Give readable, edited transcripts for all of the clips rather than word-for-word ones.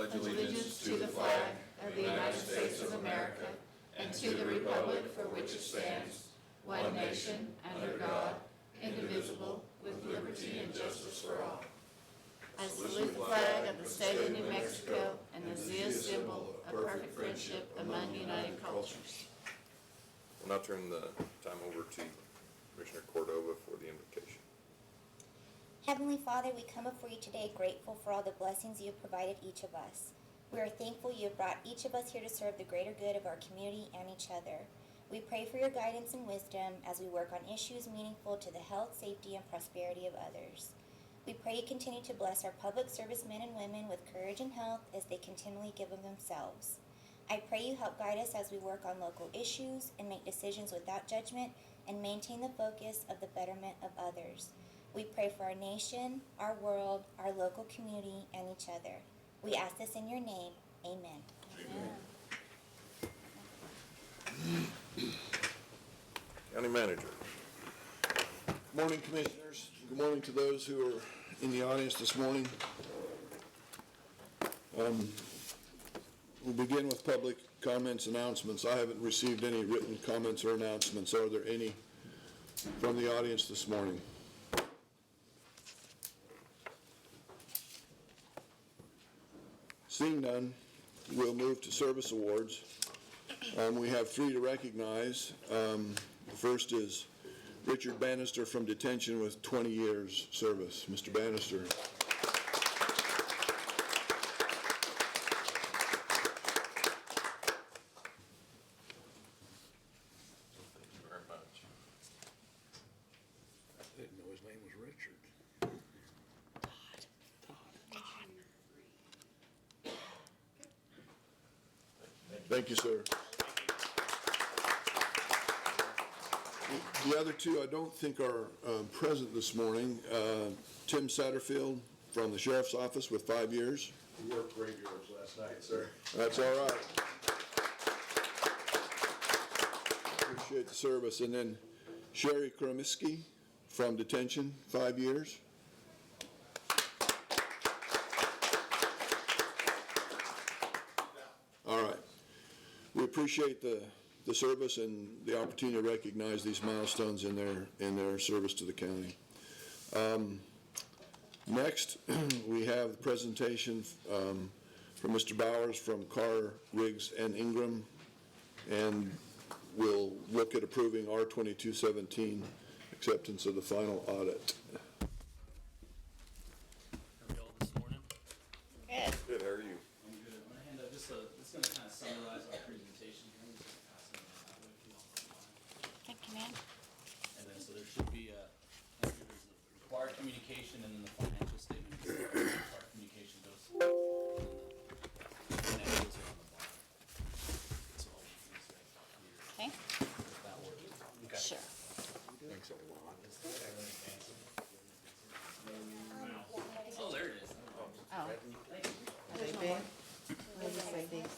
pledge allegiance to the flag of the United States of America and to the republic for which it stands, one nation, under God, indivisible, with liberty and justice for all. I salute the flag of the state of New Mexico and as the symbol of perfect friendship among united cultures. We'll now turn the time over to Commissioner Cordova for the invocation. Heavenly Father, we come before you today grateful for all the blessings you have provided each of us. We are thankful you have brought each of us here to serve the greater good of our community and each other. We pray for your guidance and wisdom as we work on issues meaningful to the health, safety, and prosperity of others. We pray you continue to bless our public service men and women with courage and health as they continually give of themselves. I pray you help guide us as we work on local issues and make decisions without judgment and maintain the focus of the betterment of others. We pray for our nation, our world, our local community, and each other. We ask this in your name. Amen. Amen. County Manager. Good morning, Commissioners. Good morning to those who are in the audience this morning. We'll begin with public comments, announcements. I haven't received any written comments or announcements. Are there any from the audience this morning? Seeing none, we'll move to service awards. We have 3 to recognize. The first is Richard Bannister from detention with 20 years service. Mr. Bannister. Thank you very much. I didn't know his name was Richard. Thank you, sir. The other 2 I don't think are present this morning. Tim Satterfield from the Sheriff's Office with 5 years. We worked graveyards last night, sir. That's all right. Appreciate the service. And then Sherry Kromiski from detention, 5 years. All right. We appreciate the service and the opportunity to recognize these milestones in their service to the county. Next, we have the presentation from Mr. Bowers from Carr, Riggs, and Ingram, and we'll look at approving R-2217, acceptance of the final audit. How are y'all this morning? Good, how are you? I'm good. I'm gonna hand out just it's gonna kind of summarize our presentation here. I'm just gonna pass it on that way if you don't mind. Good command. And then so there should be there's the required communication and then the financial statement. Required communication goes. And then the financials are on the bottom. So all these things right here. Okay. If that works. Okay. Sure. Thanks a lot. Oh, there it is. Oh. Are they big? What does it say these?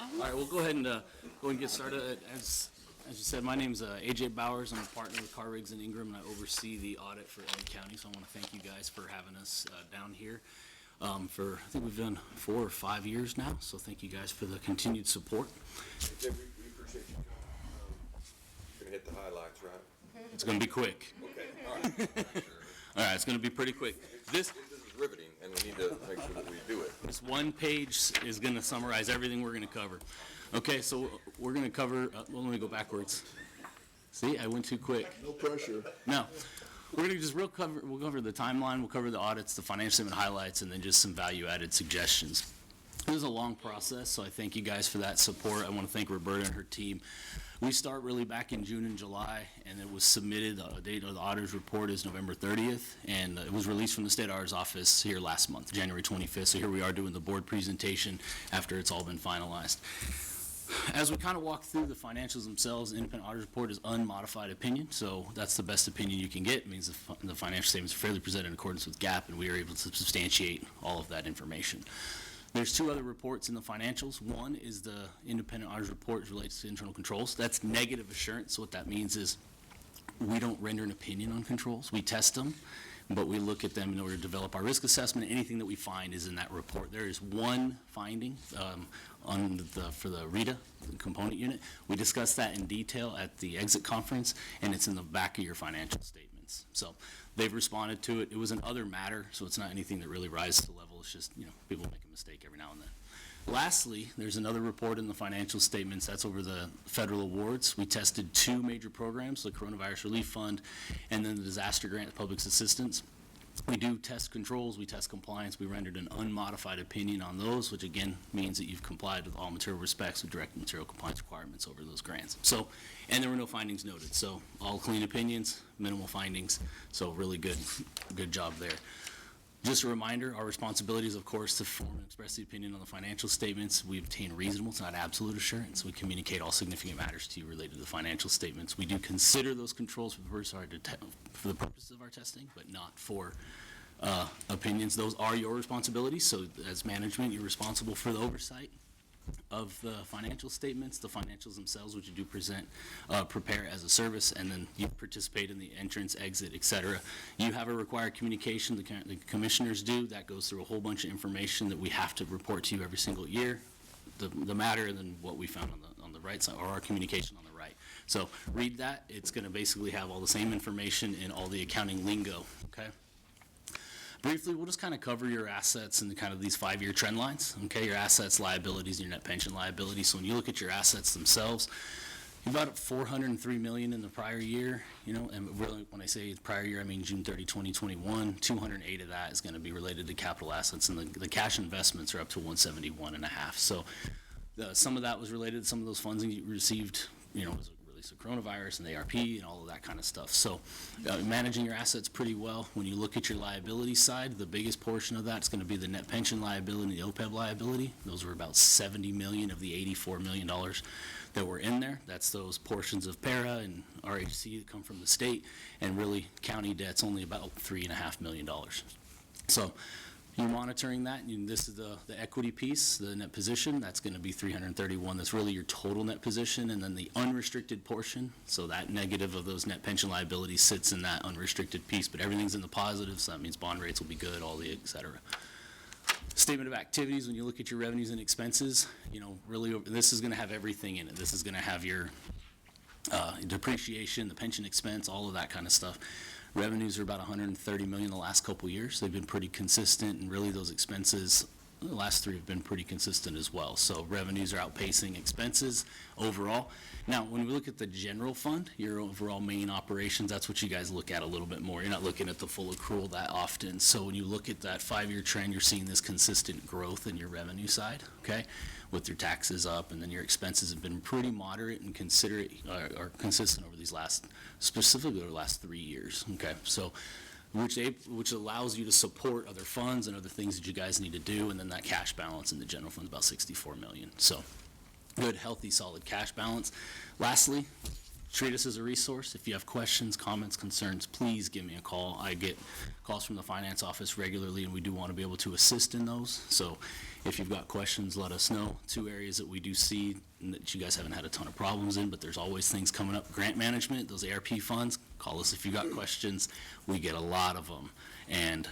All right, we'll go ahead and get started. As you said, my name's AJ Bowers. I'm a partner with Carr, Riggs, and Ingram, and I oversee the audit for Eddy County. So I want to thank you guys for having us down here for, I think we've done 4 or 5 years now. So thank you guys for the continued support. We appreciate you coming. You're gonna hit the highlights, right? It's going to be quick. Okay, all right. Sure. All right, it's going to be pretty quick. This This is riveting, and we need to make sure that we do it. This one page is going to summarize everything we're going to cover. Okay, so we're going to cover, well, let me go backwards. See, I went too quick. No pressure. No, we're going to just we'll cover the timeline, we'll cover the audits, the financial statement highlights, and then just some value-added suggestions. This is a long process, so I thank you guys for that support. I want to thank Roberta and her team. We start really back in June and July, and it was submitted, the date of the auditor's report is November 30th, and it was released from the state auditor's office here last month, January 25th. So here we are doing the board presentation after it's all been finalized. As we kind of walk through the financials themselves, the independent auditor's report is unmodified opinion, so that's the best opinion you can get. It means the financial statements are fairly presented in accordance with GAAP, and we are able to substantiate all of that information. There's 2 other reports in the financials. One is the independent auditor's report relates to internal controls. That's negative assurance. What that means is we don't render an opinion on controls. We test them, but we look at them in order to develop our risk assessment. Anything that we find is in that report. There is one finding for the RETA component unit. We discussed that in detail at the exit conference, and it's in the back of your financial statements. So they've responded to it. It was an other matter, so it's not anything that really rises to the level. It's just, people make a mistake every now and then. Lastly, there's another report in the financial statements. That's over the federal awards. We tested 2 major programs, the Coronavirus Relief Fund and then the Disaster Grant Public Assistance. We do test controls, we test compliance. We rendered an unmodified opinion on those, which again means that you've complied with all material respects with direct material compliance requirements over those grants. So, and there were no findings noted. So all clean opinions, minimal findings. So really good job there. Just a reminder, our responsibility is, of course, to form and express the opinion on the financial statements. We obtain reasonable, it's not absolute assurance. We communicate all significant matters to you related to the financial statements. We do consider those controls for the purposes of our testing, but not for opinions. Those are your responsibilities. So as management, you're responsible for the oversight of the financial statements, the financials themselves, which you do prepare as a service, and then you participate in the entrance, exit, etc. You have a required communication, the commissioners do. That goes through a whole bunch of information that we have to report to you every single year, the matter, and then what we found on the right side, or our communication on the right. So read that. It's going to basically have all the same information in all the accounting lingo, okay? Briefly, we'll just kind of cover your assets and kind of these 5-year trend lines, okay? Your assets, liabilities, and your net pension liabilities. So when you look at your assets themselves, you've got $403 million in the prior year, and really when I say prior year, I mean June 30, 2021. 208 of that is going to be related to capital assets, and the cash investments are up to 171.5. So some of that was related to some of those funds that you received, was the coronavirus and the ARP and all of that kind of stuff. So managing your assets pretty well. When you look at your liability side, the biggest portion of that is going to be the net pension liability and the OPEB liability. Those were about $70 million of the $84 million that were in there. That's those portions of para and RHC that come from the state, and really county debt's only about $3.5 million. So you're monitoring that, and this is the equity piece, the net position. That's going to be 331. That's really your total net position, and then the unrestricted portion. So that negative of those net pension liabilities sits in that unrestricted piece, but everything's in the positive, so that means bond rates will be good, all the et cetera. Statement of activities, when you look at your revenues and expenses, really this is going to have everything in it. This is going to have your depreciation, the pension expense, all of that kind of stuff. Revenues are about $130 million the last couple of years. They've been pretty consistent, and really those expenses, the last 3 have been pretty consistent as well. So revenues are outpacing expenses overall. Now, when we look at the general fund, your overall main operations, that's what you guys look at a little bit more. You're not looking at the full accrual that often. So when you look at that 5-year trend, you're seeing this consistent growth in your revenue side, okay, with your taxes up, and then your expenses have been pretty moderate and considerate, or consistent over these specifically the last 3 years, okay? So which allows you to support other funds and other things that you guys need to do, and then that cash balance in the general fund is about $64 million. So good, healthy, solid cash balance. Lastly, treat us as a resource. If you have questions, comments, concerns, please give me a call. I get calls from the finance office regularly, and we do want to be able to assist in those. So if you've got questions, let us know. 2 areas that we do see that you guys haven't had a ton of problems in, but there's always things coming up. Grant management, those ARP funds, call us if you've got questions. We get a lot of them, and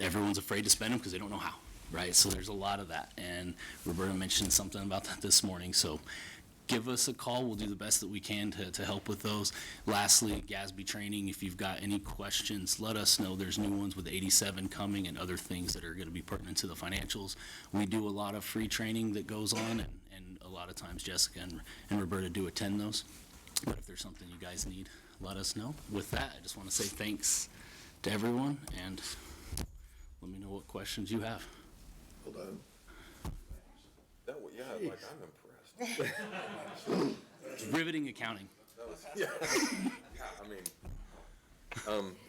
everyone's afraid to spend them because they don't know how, right? So there's a lot of that, and Roberta mentioned something about that this morning. So give us a call. We'll do the best that we can to help with those. Lastly, GASB training, if you've got any questions, let us know. There's new ones with 87 coming and other things that are going to be pertinent to the financials. We do a lot of free training that goes on, and a lot of times Jessica and Roberta do attend those. But if there's something you guys need, let us know. With that, I just want to say thanks to everyone, and let me know what questions you have. Hold on. I'm impressed. It's riveting accounting. Yeah.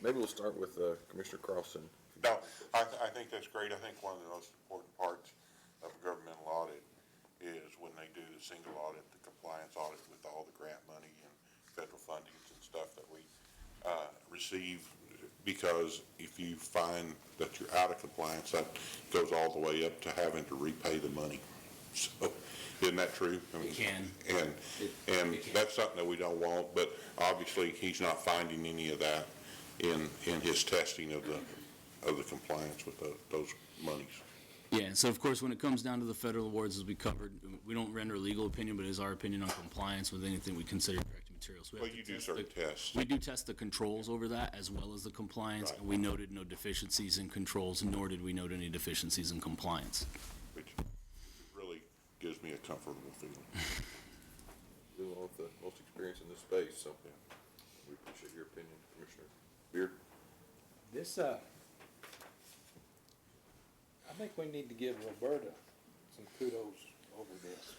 Maybe we'll start with Commissioner Carlson. No, I think that's great. I think one of the most important parts of a governmental audit is when they do the single audit, the compliance audit with all the grant money and federal fundings and stuff that we receive, because if you find that you're out of compliance, that goes all the way up to having to repay the money. So, isn't that true? I mean, It can. And that's something that we don't want, but obviously he's not finding any of that. in his testing of the compliance with those monies. Yeah, and so of course, when it comes down to the federal awards, as we covered, we don't render a legal opinion, but it is our opinion on compliance with anything we consider corrected materials. We have Well, to you do test certain the- tests. We do test the controls over that as well as the compliance, Right. and we noted no deficiencies in controls, nor did we note any deficiencies in compliance. Which really gives me a comfortable feeling. You're the one with the most experience in this space, so we appreciate your opinion, Commissioner Beard. This, I think we need to give Roberta some kudos over this.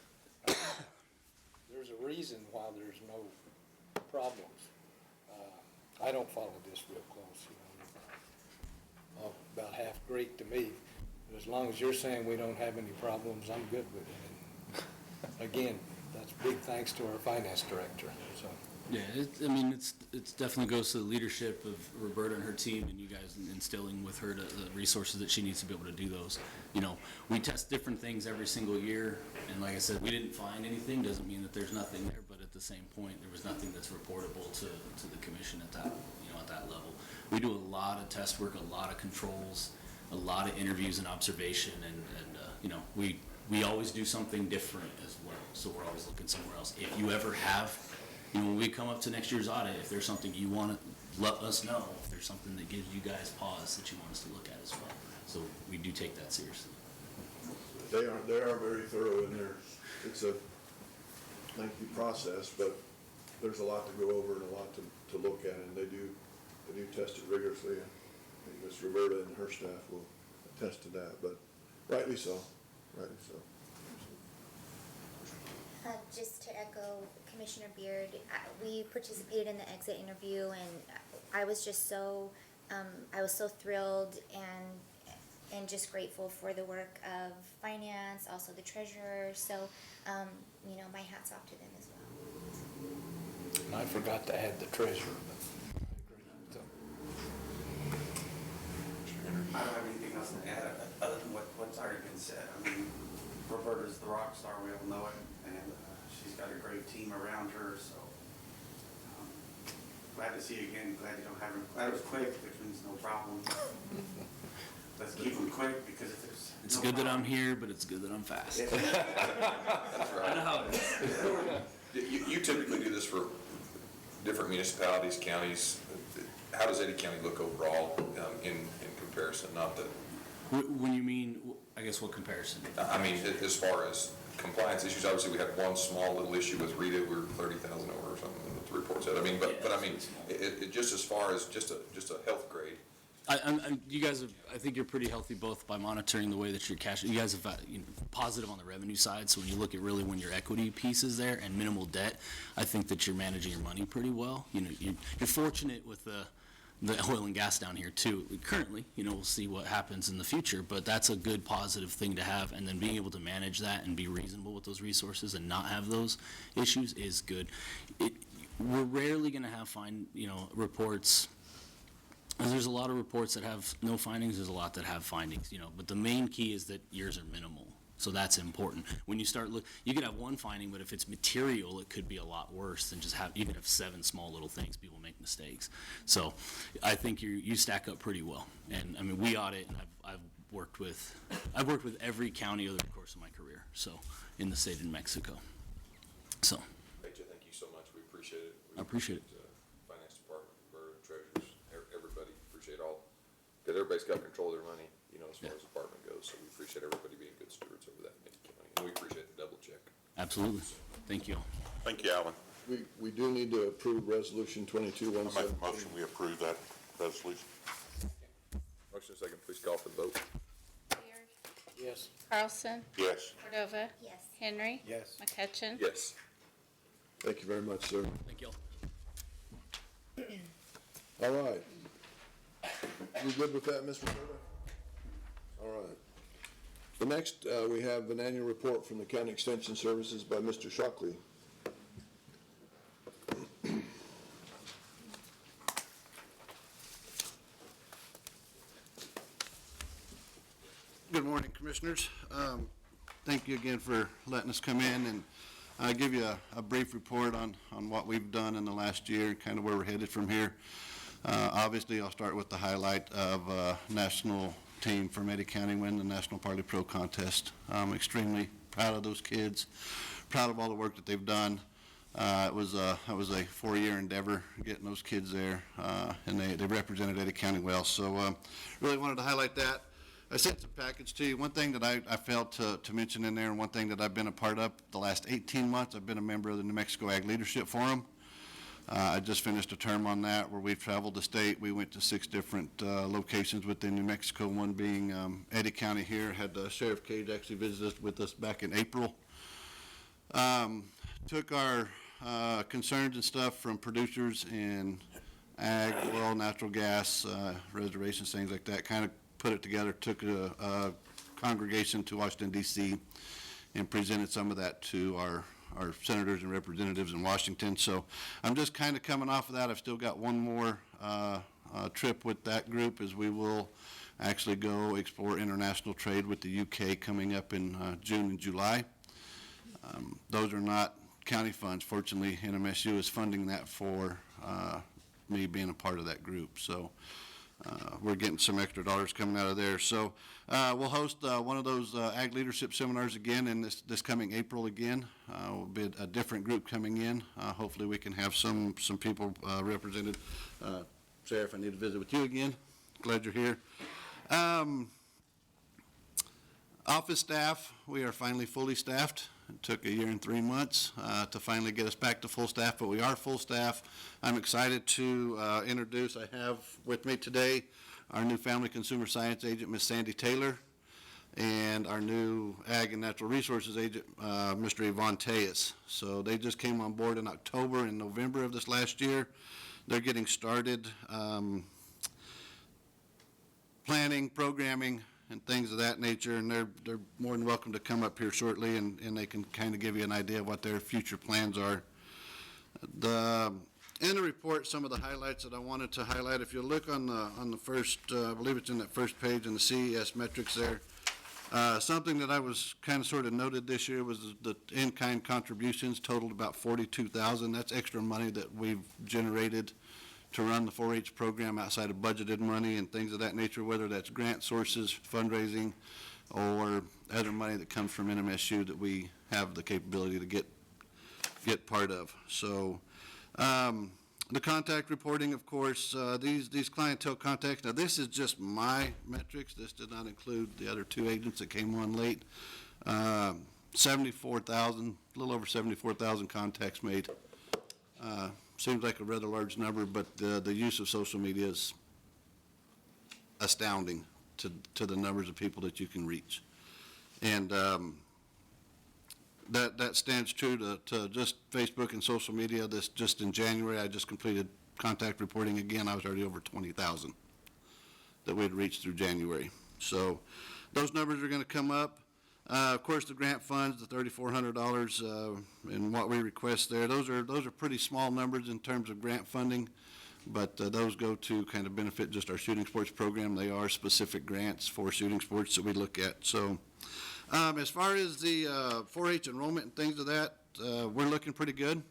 There's a reason why there's no problems. I don't follow this real close, you know. About half Greek to me. But as long as you're saying we don't have any problems, I'm good with it. And again, that's big thanks to our finance director, so. Yeah, it's definitely goes to the leadership of Roberta and her team, and you guys instilling with her the resources that she needs to be able to do those. You know, we test different things every single year, and like I said, we didn't find anything, doesn't mean that there's nothing there, but at the same point, there was nothing that's reportable to the commission at that, you know, at that level. We do a lot of test work, a lot of controls, a lot of interviews and observation, and you know, we always do something different as well, so we're always looking somewhere else. If you ever have, you know, when we come up to next year's audit, if there's something you want to let us know, if there's something that gives you guys pause that you want us to look at as well. So we do take that seriously. They are very thorough in there. It's a lengthy process, but there's a lot to go over and a lot to look at, and they do test it rigorously. And I think Ms. Roberta and her staff will attest to that, but rightly so, rightly so. Just to echo Commissioner Beard, we participated in the exit interview, and I was just so, I was so thrilled and just grateful for the work of finance, also the treasurer. So, you know, my hat's off to them as well. And I forgot to add the treasurer, but I agree. So, I don't have anything else to add other than what's already been said. I mean, Roberta's the rock star, we all know it, and she's got a great team around her, so glad to see you again, glad you don't have her, glad it was quick, which means no problem. Let's keep them quick, because if there's It's no good that I'm problem- here, but it's good that I'm fast. That's I know how it is. You typically do this for different municipalities, counties. How does Eddy County look overall in comparison? Not that, When you mean, I guess what comparison? I mean, as far as compliance issues, obviously we had one small little issue with Rita. We were 30,000 over or something, the report said. I mean, but I mean, it just as far as just a health grade. You guys have, I think you're pretty healthy both by monitoring the way that you're cash. You guys have, you know, positive on the revenue side. So when you look at really when your equity piece is there and minimal debt, I think that you're managing your money pretty well. You know, you're fortunate with the oil and gas down here too. Currently, you know, we'll see what happens in the future, but that's a good positive thing to have. And then being able to manage that and be reasonable with those resources and not have those issues is good. We're rarely going to have reports. There's a lot of reports that have no findings. There's a lot that have findings, you know, but the main key is that yours are minimal. So that's important. When you start you could have one finding, but if it's material, it could be a lot worse than you could have 7 small little things. People make mistakes. So I think you stack up pretty well. And I mean, we audit, and I've worked with every county over the course of my career. So in the state of New Mexico. So. Thank you so much. We appreciate it. I appreciate it. Finance department, borough treasurers, everybody, appreciate all. Because everybody's got control of their money, you know, as far as department goes. So we appreciate everybody being good stewards over that in Eddy County. And we appreciate the double check. Absolutely. Thank you. Thank you, Alan. We do need to approve resolution I make a 22-117. motion, we approve that resolution. Motion second, please call for the vote. Beard, yes. Carlson, Yes. Cordova, Yes. Henry. Yes. McCutcheon. Yes. Thank you very much, sir. Thank you all. All right. You good with that, Ms. Roberta? All right. The next, we have an annual report from the County Extension Services by Mr. Shockley. Good morning, Commissioners. Thank you again for letting us come in and give you a brief report on what we've done in the last year, kind of where we're headed from here. Obviously, I'll start with the highlight of national team from Eddy County win the National Parley Pro contest. I'm extremely proud of those kids, proud of all the work that they've done. It was a 4-year endeavor getting those kids there, and they represented Eddy County well. So really wanted to highlight that. I sent some package to you. One thing that I failed to mention in there, and one thing that I've been a part of the last 18 months, I've been a member of the New Mexico Ag Leadership Forum. I just finished a term on that where we've traveled the state. We went to 6 different locations within New Mexico, one being Eddy County here. Had Sheriff Cage actually visit us with us back in April. Took our concerns and stuff from producers in ag, oil, natural gas, reservations, things like that, kind of put it together, took a congregation to Washington, D.C., and presented some of that to our senators and representatives in Washington. So I'm just kind of coming off of that. I've still got one more trip with that group, as we will actually go explore international trade with the UK coming up in June and July. Those are not county funds. Fortunately, NMSU is funding that for me being a part of that group. So we're getting some extra dollars coming out of there. So we'll host one of those ag leadership seminars again in this coming April again. Will be a different group coming in. Hopefully we can have some people represented. Sheriff, I need to visit with you again. Glad you're here. Office staff, we are finally fully staffed. It took 1 year and 3 months to finally get us back to full staff, but we are full staff. I'm excited to introduce, I have with me today our new Family Consumer Science agent, Ms. Sandy Taylor, and our new Ag and Natural Resources agent, Mr. Yvonne Tejas. So they just came on board in October and November of this last year. They're getting started planning, programming, and things of that nature, and they're more than welcome to come up here shortly, and they can kind of give you an idea of what their future plans are. In the report, some of the highlights that I wanted to highlight, if you look on the first, I believe it's in that first page in the CES metrics there, something that I was kind of sort of noted this year was the in-kind contributions totaled about $42,000. That's extra money that we've generated to run the 4-H program outside of budgeted money and things of that nature, whether that's grant sources, fundraising, or other money that comes from NMSU that we have the capability to get part of. So the contact reporting, of course, these clientele contacts, now this is just my metrics. This did not include the other 2 agents that came on late. 74,000, a little over 74,000 contacts made. Seems like a rather large number, but the use of social media is astounding to the numbers of people that you can reach. And that stands true to just Facebook and social media. This just in January, I just completed contact reporting again. I was already over 20,000 that we had reached through January. So those numbers are going to come up. Of course, the grant funds, the $3,400 and what we request there, those are pretty small numbers in terms of grant funding, but those go to kind of benefit just our shooting sports program. They are specific grants for shooting sports that we look at. So as far as the 4-H enrollment and things of that, we're looking pretty good.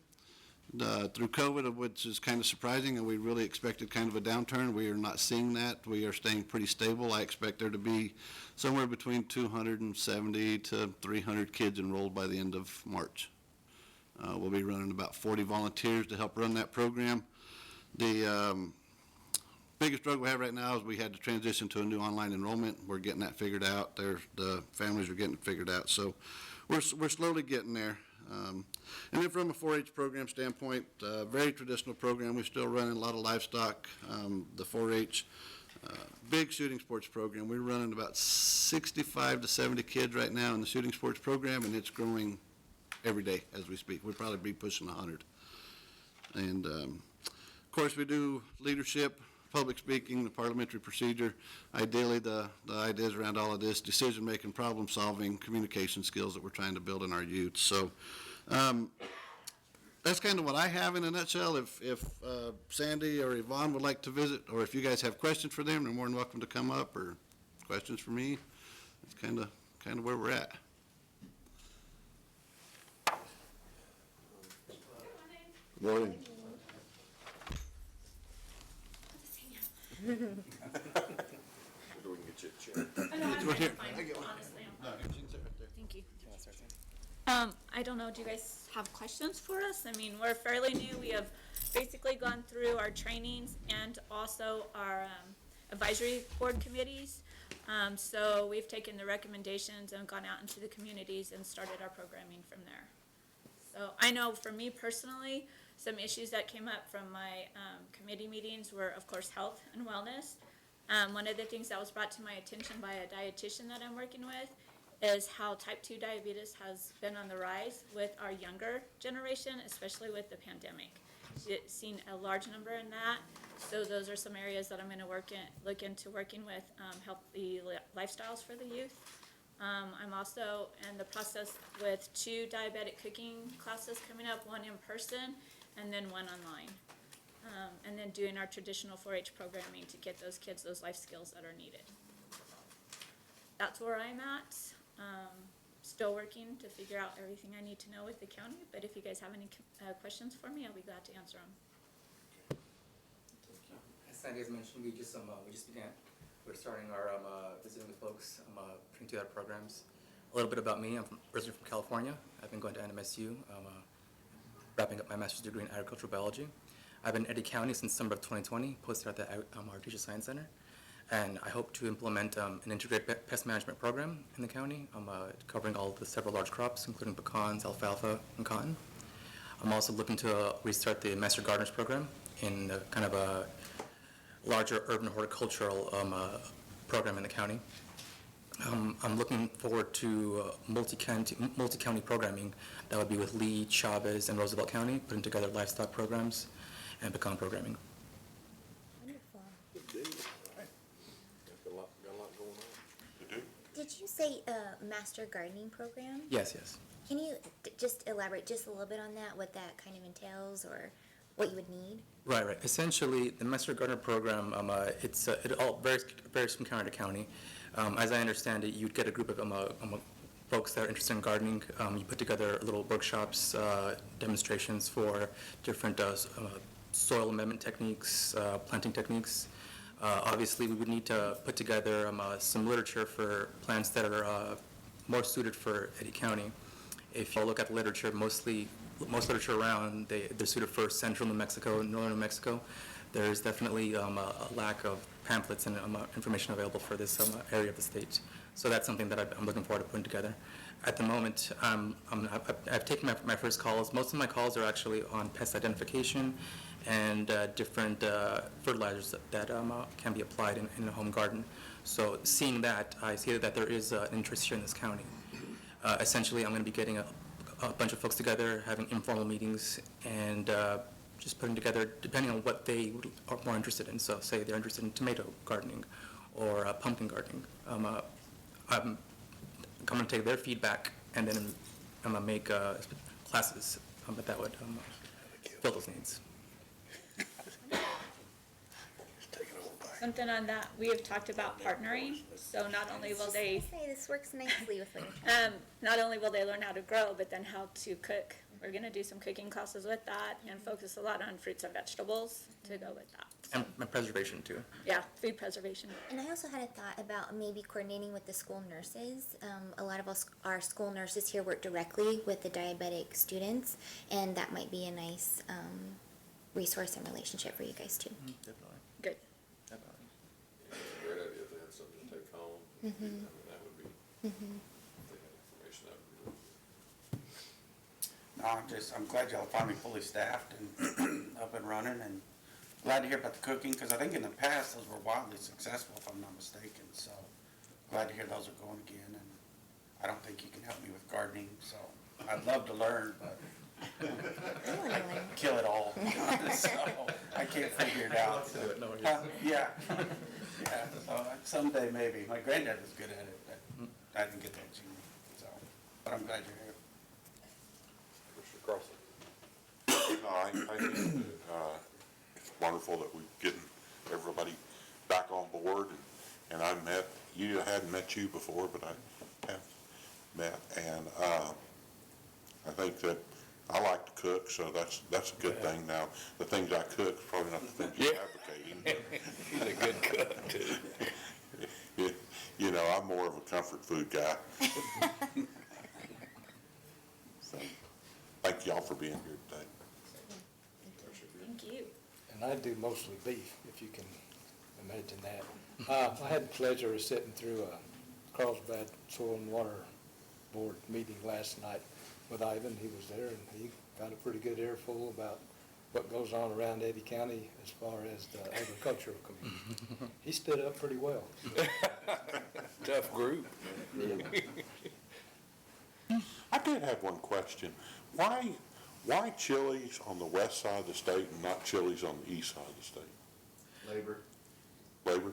Through COVID, which is kind of surprising, and we really expected kind of a downturn. We are not seeing that. We are staying pretty stable. I expect there to be somewhere between 270 to 300 kids enrolled by the end of March. We'll be running about 40 volunteers to help run that program. The biggest struggle we have right now is we had to transition to a new online enrollment. We're getting that figured out. The families are getting it figured out. So we're slowly getting there. And then from a 4-H program standpoint, very traditional program. We're still running a lot of livestock, the 4-H. Big shooting sports program. We're running about 65 to 70 kids right now in the shooting sports program, and it's growing every day as we speak. We'll probably be pushing 100. And, of course, we do leadership, public speaking, the parliamentary procedure. Ideally, the ideas around all of this, decision-making, problem-solving, communication skills that we're trying to build in our youth. So that's kind of what I have in a nutshell. If Sandy or Yvonne would like to visit, or if you guys have questions for them, they're more than welcome to come up, or questions for me. That's kind of where we're at. Good morning. Maybe we can get you a chair. Oh, no, I'm fine, honestly, I'm fine. Thank you. I don't know, do you guys have questions for us? I mean, we're fairly new. We have basically gone through our trainings and also our advisory board committees. So we've taken the recommendations and gone out into the communities and started our programming from there. So I know for me personally, some issues that came up from my committee meetings were, of course, health and wellness. One of the things that was brought to my attention by a dietitian that I'm working with is how type 2 diabetes has been on the rise with our younger generation, especially with the pandemic. She's seen a large number in that. So those are some areas that I'm going to look into working with healthy lifestyles for the youth. I'm also in the process with 2 diabetic cooking classes coming up, one in person and then one online. And then doing our traditional 4-H programming to get those kids those life skills that are needed. That's where I'm at. Still working to figure out everything I need to know with the county, but if you guys have any questions for me, I'll be glad to answer them. As Sandy has mentioned, we just began. We're starting our visiting with folks, putting together programs. A little bit about me. I'm originally from California. I've been going to NMSU. Wrapping up my master's degree in agricultural biology. I've been in Eddy County since December of 2020, posted at the Artesia Science Center. And I hope to implement an integrated pest management program in the county, covering all the several large crops, including pecans, alfalfa, and cotton. I'm also looking to restart the Master Gardeners program in kind of a larger urban horticultural program in the county. I'm looking forward to multi-county programming that would be with Lee, Chavez, and Roosevelt County, putting together livestock programs and pecan programming. Wonderful. Got a lot going on. You do? Did you say master gardening program? Yes. Can you just elaborate just a little bit on that, what that kind of entails or what you would need? Right. Essentially, the Master Gardener program, it all varies from county to county. As I understand it, you'd get a group of folks that are interested in gardening. You put together little workshops, demonstrations for different soil amendment techniques, planting techniques. Obviously, we would need to put together some literature for plants that are more suited for Eddy County. If you look at the literature, most literature around, they're suited for central New Mexico and northern New Mexico. There's definitely a lack of pamphlets and information available for this area of the state. So that's something that I'm looking forward to putting together. At the moment, I've taken my first calls. Most of my calls are actually on pest identification and different fertilizers that can be applied in a home garden. So seeing that, I see that there is an interest here in this county. Essentially, I'm going to be getting a bunch of folks together, having informal meetings, and just putting together, depending on what they are more interested in. So say they're interested in tomato gardening or pumpkin gardening. I'm going to take their feedback and then I'm going to make classes that would fill those needs. Something on that, we have talked about partnering, so not only will they, This works nicely with what you're talking not only will they learn how to grow, but then how to cook. We're gonna do some cooking classes with that and focus a lot on fruits and vegetables to go with that. And preservation too. Yeah, food preservation. And I also had a thought about maybe coordinating with the school nurses. A lot of our school nurses here work directly with the diabetic students, and that might be a nice resource and relationship for you guys too. Definitely. Good. Definitely. It's a great idea if they had something to take home. I mean, that would be, if they had information, that would be really good. No, I'm glad y'all are finally fully staffed and up and running, and glad to hear about the cooking, because I think in the past, those were wildly successful, if I'm not mistaken, so glad to hear those are going again, and I don't think you can help me with gardening, so I'd love to learn, but I kill it all, so I can't figure it out. So, yeah, so someday maybe. My granddad was good at it, but I didn't get that gene, so, but I'm glad you're here. Commissioner Crossley. No, I think it's wonderful that we're getting everybody back on board, and I hadn't met you before, but I have met, and I think that I like to cook, so that's a good thing. Now, the things I cook, probably not the things you're advocating. He's a good cook, too. You know, I'm more of a comfort food guy. So, thank y'all for being here today. Thank you. And I do mostly beef, if you can imagine that. I had the pleasure of sitting through a Carlsbad Soil and Water Board meeting last night with Ivan. He was there, and he got a pretty good earful about what goes on around Eddy County as far as the agricultural community. He stood up pretty well. Tough group. I did have one question. Why Chili's on the west side of the state and not Chili's on the east side of the state? Labor, Labor?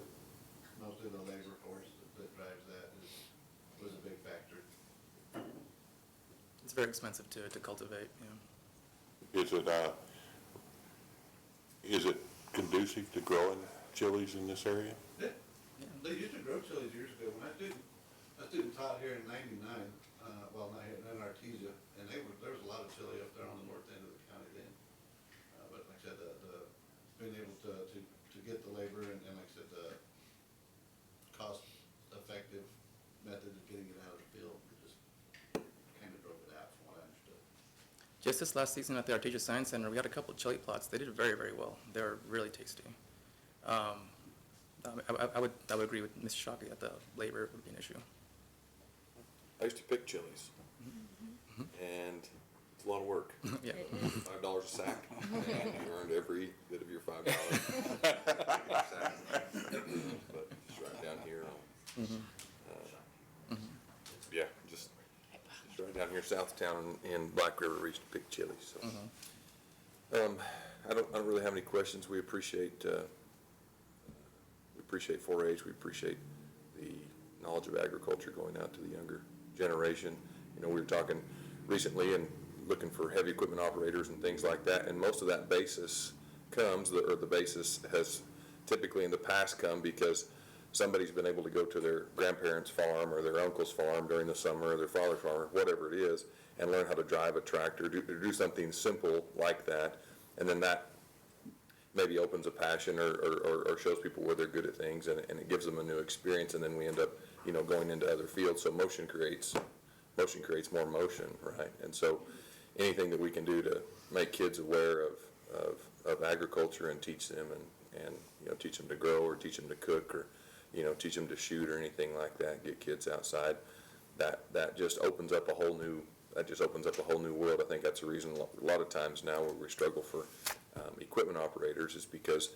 mostly the labor force that drives that was a big factor. It's very expensive to cultivate, yeah. Is it conducive to growing chilies in this area? Yeah, they used to grow chilies years ago. When I student taught here in '99, well, not here, in Artesia, and there was a lot of chili up there on the north end of the county then. But like I said, being able to get the labor and like I said, the cost-effective method of getting it out of the field, it just kind of drove it out from what I understood. Just this last season at the Artesia Science Center, we had a couple of chili plots. They did very, very well. They were really tasty. I would agree with Ms. Shockey that the labor would be an issue. I used to pick chilies, and it's a lot of work. Yeah. $5 a sack, and you earned every bit of your $5. But just right down here on, yeah, just right down here south of town in Black River, we used to pick chilies. So, I don't really have any questions. We appreciate 4-H. We appreciate the knowledge of agriculture going out to the younger generation. You know, we were talking recently and looking for heavy equipment operators and things like that, and most of that basis the basis has typically in the past come because somebody's been able to go to their grandparents' farm or their uncle's farm during the summer or their father's farm or whatever it is and learn how to drive a tractor, do something simple like that, and then that maybe opens a passion or shows people where they're good at things, and it gives them a new experience, and then we end up, going into other fields. So motion creates more motion, right? And so anything that we can do to make kids aware of agriculture and teach them and teach them to grow or teach them to cook or, teach them to shoot or anything like that, get kids outside, that just opens up a whole new world. I think that's the reason a lot of times now where we struggle for equipment operators is because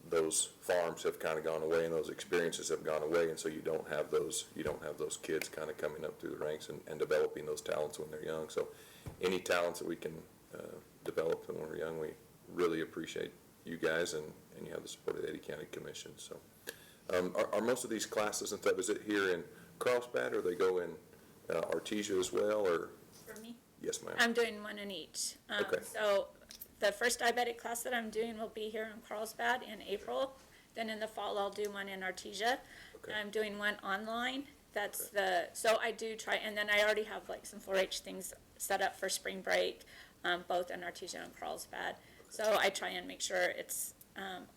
those farms have kind of gone away and those experiences have gone away, and so you don't have those kids kind of coming up through the ranks and developing those talents when they're young. So any talents that we can develop when we're young, we really appreciate you guys, and you have the support of the Eddy County Commission. So are most of these classes and stuff, is it here in Carlsbad, or they go in Artesia as well, or? For me? Yes, ma'am. I'm doing one in each. Okay. So the first diabetic class that I'm doing will be here in Carlsbad in April. Then in the fall, I'll do one in Artesia. Okay. I'm doing one online. That's so I do try, and then I already have like some 4-H things set up for spring break, both in Artesia and Carlsbad. So I try and make sure it's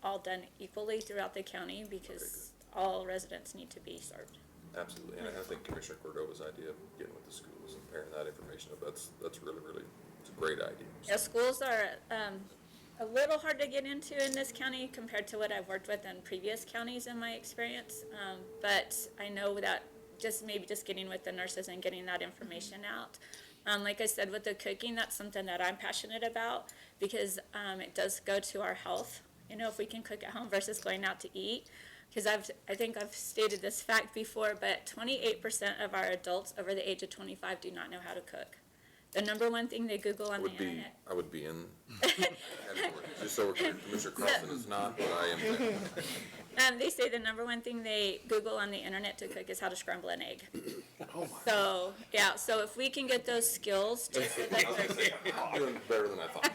all done equally throughout the county because all residents need to be served. Absolutely, and I think Commissioner Cordova's idea of getting with the schools and pairing that information up, that's really, it's a great idea. Yeah, schools are a little hard to get into in this county compared to what I've worked with in previous counties in my experience. But I know that just getting with the nurses and getting that information out. Like I said, with the cooking, that's something that I'm passionate about because it does go to our health. If we can cook at home versus going out to eat. Because I think I've stated this fact before, but 28% of our adults over the age of 25 do not know how to cook. The number one thing they Google on the internet. I would be in, just so we're clear, Commissioner Carlson is not, but I am there. They say the number one thing they Google on the internet to cook is how to scramble an egg. So, yeah, so if we can get those skills just so that I'm doing better than I thought.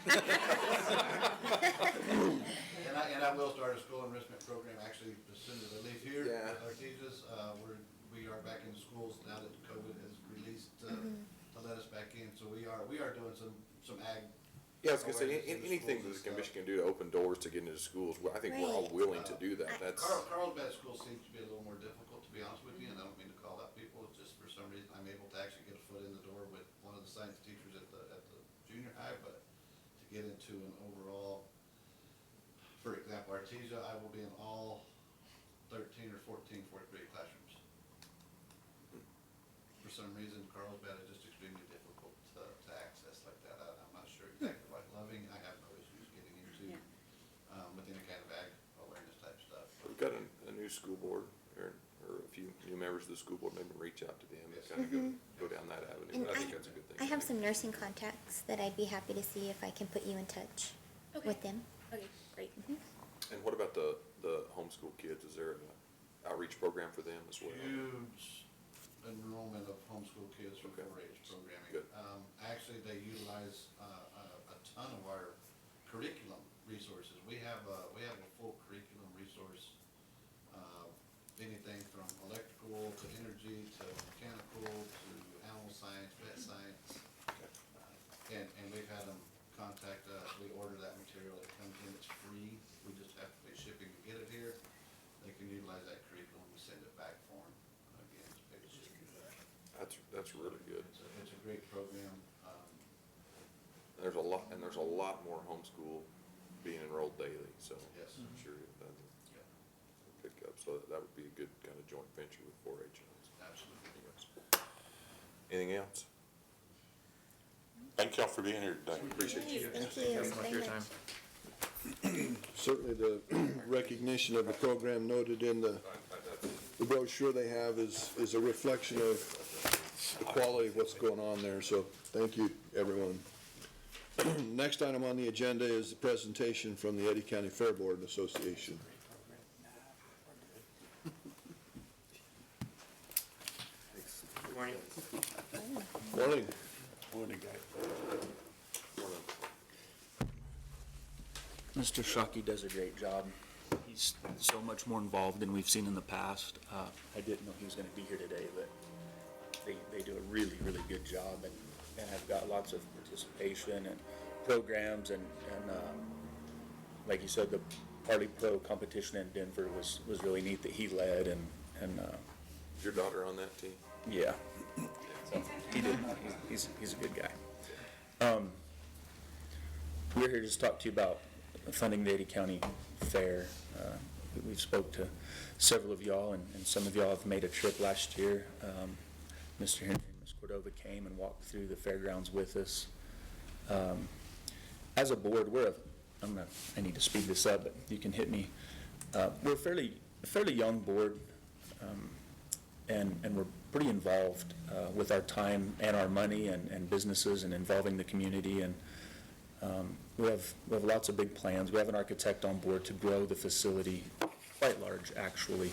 And I will start a school enrichment program actually as soon as I leave here Yeah. at Artesia's. We are back in schools now that COVID has released to let us back in. So we are doing some some ag. Yeah, I was gonna say, awareness in the anything schools that the and commission stuff. can do to open doors to get into schools, well, I think we're all Right. willing to do that. That's, Carlsbad School seems to be a little more difficult, to be honest with you, and I don't mean to call out people, it's just for some reason, I'm able to actually get a foot in the door with one of the science teachers at the junior high, but to get into an overall, for example, Artesia, I will be in all 13 or 14 fourth grade classrooms. For some reason, Carlsbad is just extremely difficult to access like that. I'm not sure exactly why. Loving, I have no issues getting into, with any kind of ag awareness type stuff. we've got a new school board, or a few new members of the school board, maybe reach out to them and kind of go down that avenue. And I think that's a good thing. I have some nursing contacts that I'd be happy to see if I can put you in touch Okay. with them. Okay, great. And what about the homeschool kids? Is there an outreach program for them as well? Huge enrollment of homeschool kids for Okay. 4-H programming. Good. Actually, they utilize a ton of our curriculum resources. We have a full curriculum resource, anything from electrical to energy to mechanical to animal science, vet science. And we've had them contact us, we order that material, it comes in, it's free, we just have to pay shipping to get it here. They can utilize that curriculum, we send it back for them, again, it's paid shipping. That's really good. It's a great program, There's a lot more homeschool being enrolled daily, so Yes. I'm sure that yeah, will pick up. So that would be a good kind of joint venture with 4-H. absolutely. Anything else? Thank y'all for being here today. Appreciate you. Thank you. Thanks so much for your time. Certainly the recognition of the program noted in the brochure they have is a reflection of the quality of what's going on there, so thank you, everyone. Next item on the agenda is the presentation from the Eddy County Fair Board Association. Good morning. Morning. Morning, guys. Mr. Shockey does a great job. He's so much more involved than we've seen in the past. I didn't know he was gonna be here today, but they do a really, really good job and have got lots of participation and programs and like you said, the Party Pro competition in Denver was really neat that he led and Is your daughter on that team? yeah. So he did, he's a good guy. We're here to just talk to you about funding the Eddy County Fair. We've spoke to several of y'all, and some of y'all have made a trip last year. Mr. Henry and Ms. Cordova came and walked through the fairgrounds with us. As a board, I need to speed this up, but you can hit me. We're a fairly young board, and we're pretty involved with our time and our money and businesses and involving the community. And we have lots of big plans. We have an architect on board to grow the facility quite large, actually.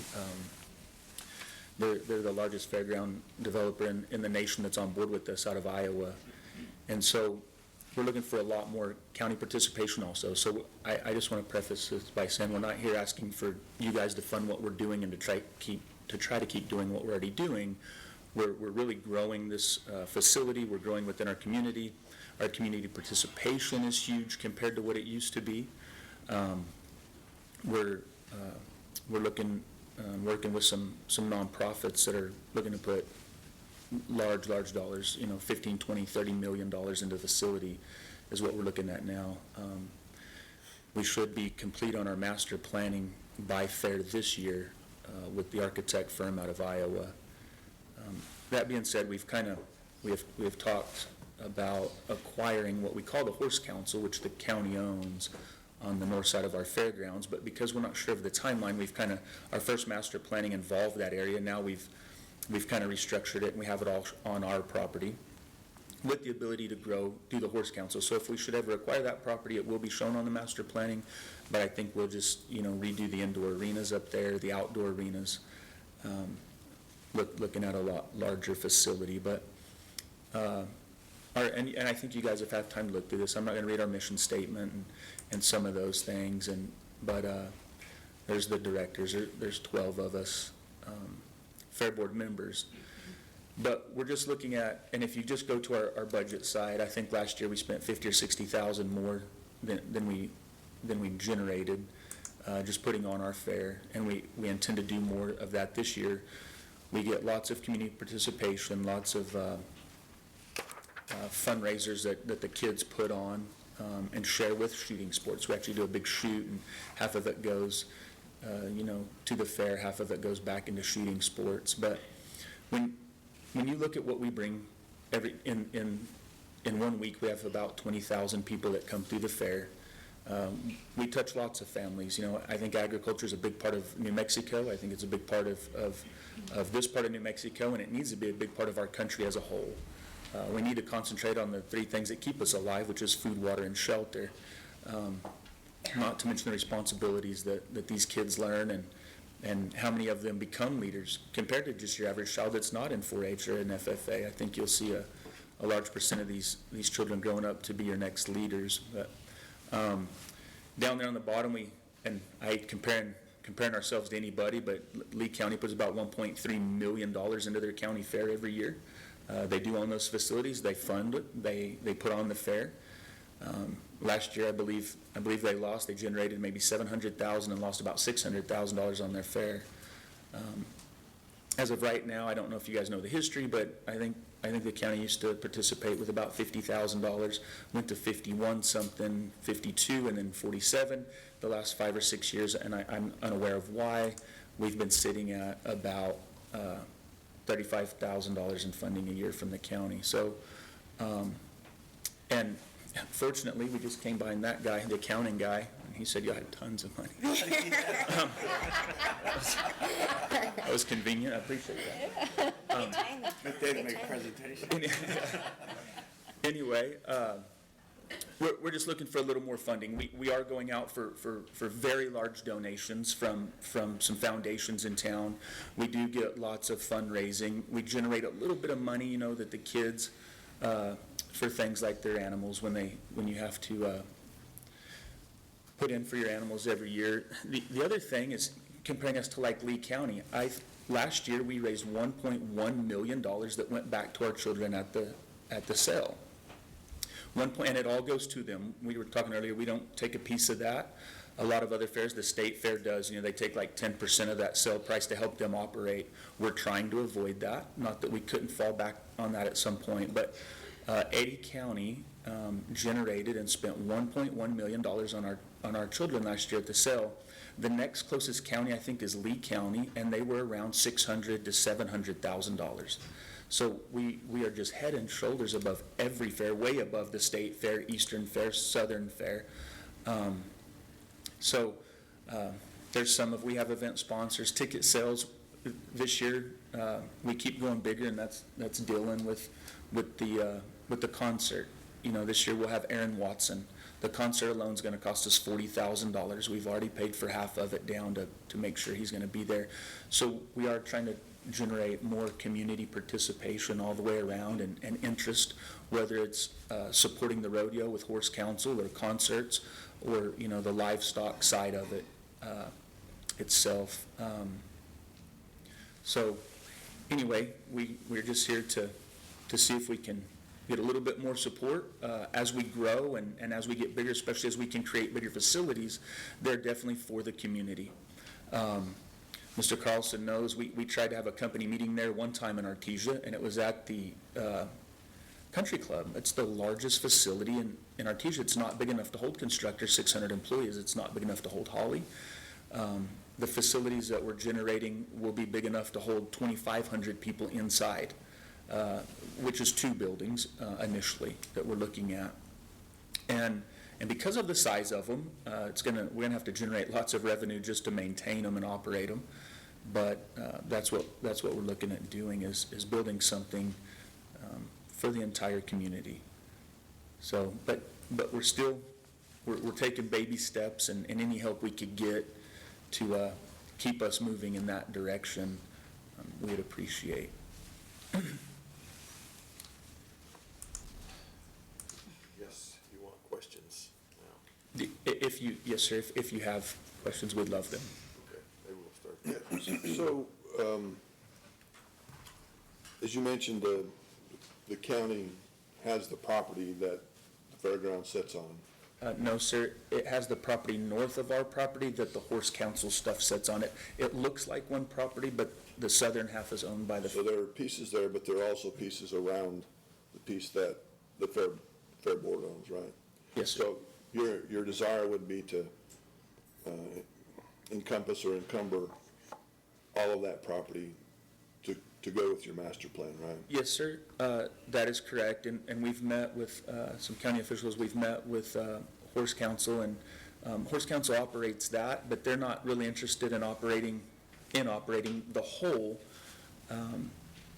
They're the largest fairground developer in the nation that's on board with us out of Iowa. And so we're looking for a lot more county participation also. So I just want to preface this by saying we're not here asking for you guys to fund what we're doing and to try to keep doing what we're already doing. We're really growing this facility. We're growing within our community. Our community participation is huge compared to what it used to be. We're looking, working with some nonprofits that are looking to put large dollars, $15, $20, $30 million into the facility is what we're looking at now. We should be complete on our master planning by fair this year with the architect firm out of Iowa. That being said, we have talked about acquiring what we call the Horse Council, which the county owns on the north side of our fairgrounds, but because we're not sure of the timeline, our first master planning involved that area. Now we've kind of restructured it and we have it all on our property with the ability to grow, do the Horse Council. So if we should ever acquire that property, it will be shown on the master planning, but I think we'll just, redo the indoor arenas up there, the outdoor arenas, looking at a lot larger facility, but, and I think you guys have had time to look through this. I'm not going to read our mission statement and some of those things, but there's the directors. There's 12 of us, Fair Board members. But we're just looking at, and if you just go to our budget side, I think last year we spent 50 or 60,000 more than we generated, just putting on our fare, and we intend to do more of that this year. We get lots of community participation, lots of fundraisers that the kids put on and share with shooting sports. We actually do a big shoot, and half of it goes, to the fair, half of it goes back into shooting sports. But when you look at what we bring in 1 week, we have about 20,000 people that come through the fair. We touch lots of families. I think agriculture is a big part of New Mexico. I think it's a big part of this part of New Mexico, and it needs to be a big part of our country as a whole. We need to concentrate on the three things that keep us alive, which is food, water, and shelter. Not to mention the responsibilities that these kids learn and how many of them become leaders compared to just your average child that's not in 4-H or in FFA. I think you'll see a large percent of these children growing up to be your next leaders. But down there on the bottom, I hate comparing ourselves to anybody, but Lee County puts about $1.3 million into their county fair every year. They do own those facilities. They fund it. They put on the fair. Last year, I believe they lost. They generated maybe $700,000 and lost about $600,000 on their fair. As of right now, I don't know if you guys know the history, but I think the county used to participate with about $50,000, went to 51 something, 52, and then 47 the last 5 or 6 years, and I'm unaware of why. We've been sitting at about $35,000 in funding a year from the county. So, and fortunately, we just came behind that guy, the accounting guy, and he said, "You had tons of money." That was convenient. I appreciate that. But they didn't make a presentation. Anyway, we're just looking for a little more funding. We are going out for very large donations from some foundations in town. We do get lots of fundraising. We generate a little bit of money, that the kids, for things like their animals when you have to put in for your animals every year. The other thing is comparing us to like Lee County. Last year we raised $1.1 million that went back to our children at the sale. And it all goes to them. We were talking earlier, we don't take a piece of that. A lot of other fairs, the state fair does, they take like 10% of that sale price to help them operate. We're trying to avoid that. Not that we couldn't fall back on that at some point, but Eddy County generated and spent $1.1 million on our children last year at the sale. The next closest county, I think, is Lee County, and they were around $600,000 to $700,000. So we are just head and shoulders above every fair, way above the state fair, Eastern Fair, Southern Fair. We have event sponsors, ticket sales. This year, we keep going bigger, and that's dealing with the concert. This year we'll have Aaron Watson. The concert alone is going to cost us $40,000. We've already paid for half of it down to make sure he's going to be there. So we are trying to generate more community participation all the way around and interest, whether it's supporting the rodeo with Horse Council or concerts or, the livestock side of it itself. So anyway, we're just here to see if we can get a little bit more support as we grow and as we get bigger, especially as we can create bigger facilities. They're definitely for the community. Mr. Carlson knows we tried to have a company meeting there one time in Artesia, and it was at the country club. It's the largest facility in Artesia. It's not big enough to hold constructors, 600 employees. It's not big enough to hold Holly. The facilities that we're generating will be big enough to hold 2,500 people inside, which is 2 buildings initially that we're looking at. And because of the size of them, we're gonna have to generate lots of revenue just to maintain them and operate them. But that's what we're looking at doing is building something for the entire community. So, but we're taking baby steps, and any help we could get to keep us moving in that direction, we'd appreciate. Yes, you want questions now? Yes, sir, if you have questions, we'd love them. Okay, maybe we'll start there. So, As you mentioned, the county has the property that the fairground sits on. No, sir, it has the property north of our property that the horse council stuff sits on it. It looks like one property, but the southern half is owned by the. So there are pieces there, but there are also pieces around the piece that the fair board owns, right? Yes, sir. So your desire would be to encompass or encumber all of that property to go with your master plan, right? Yes, sir, that is correct, and we've met with some county officials, we've met with Horse Council, and Horse Council operates that, but they're not really interested in operating the whole,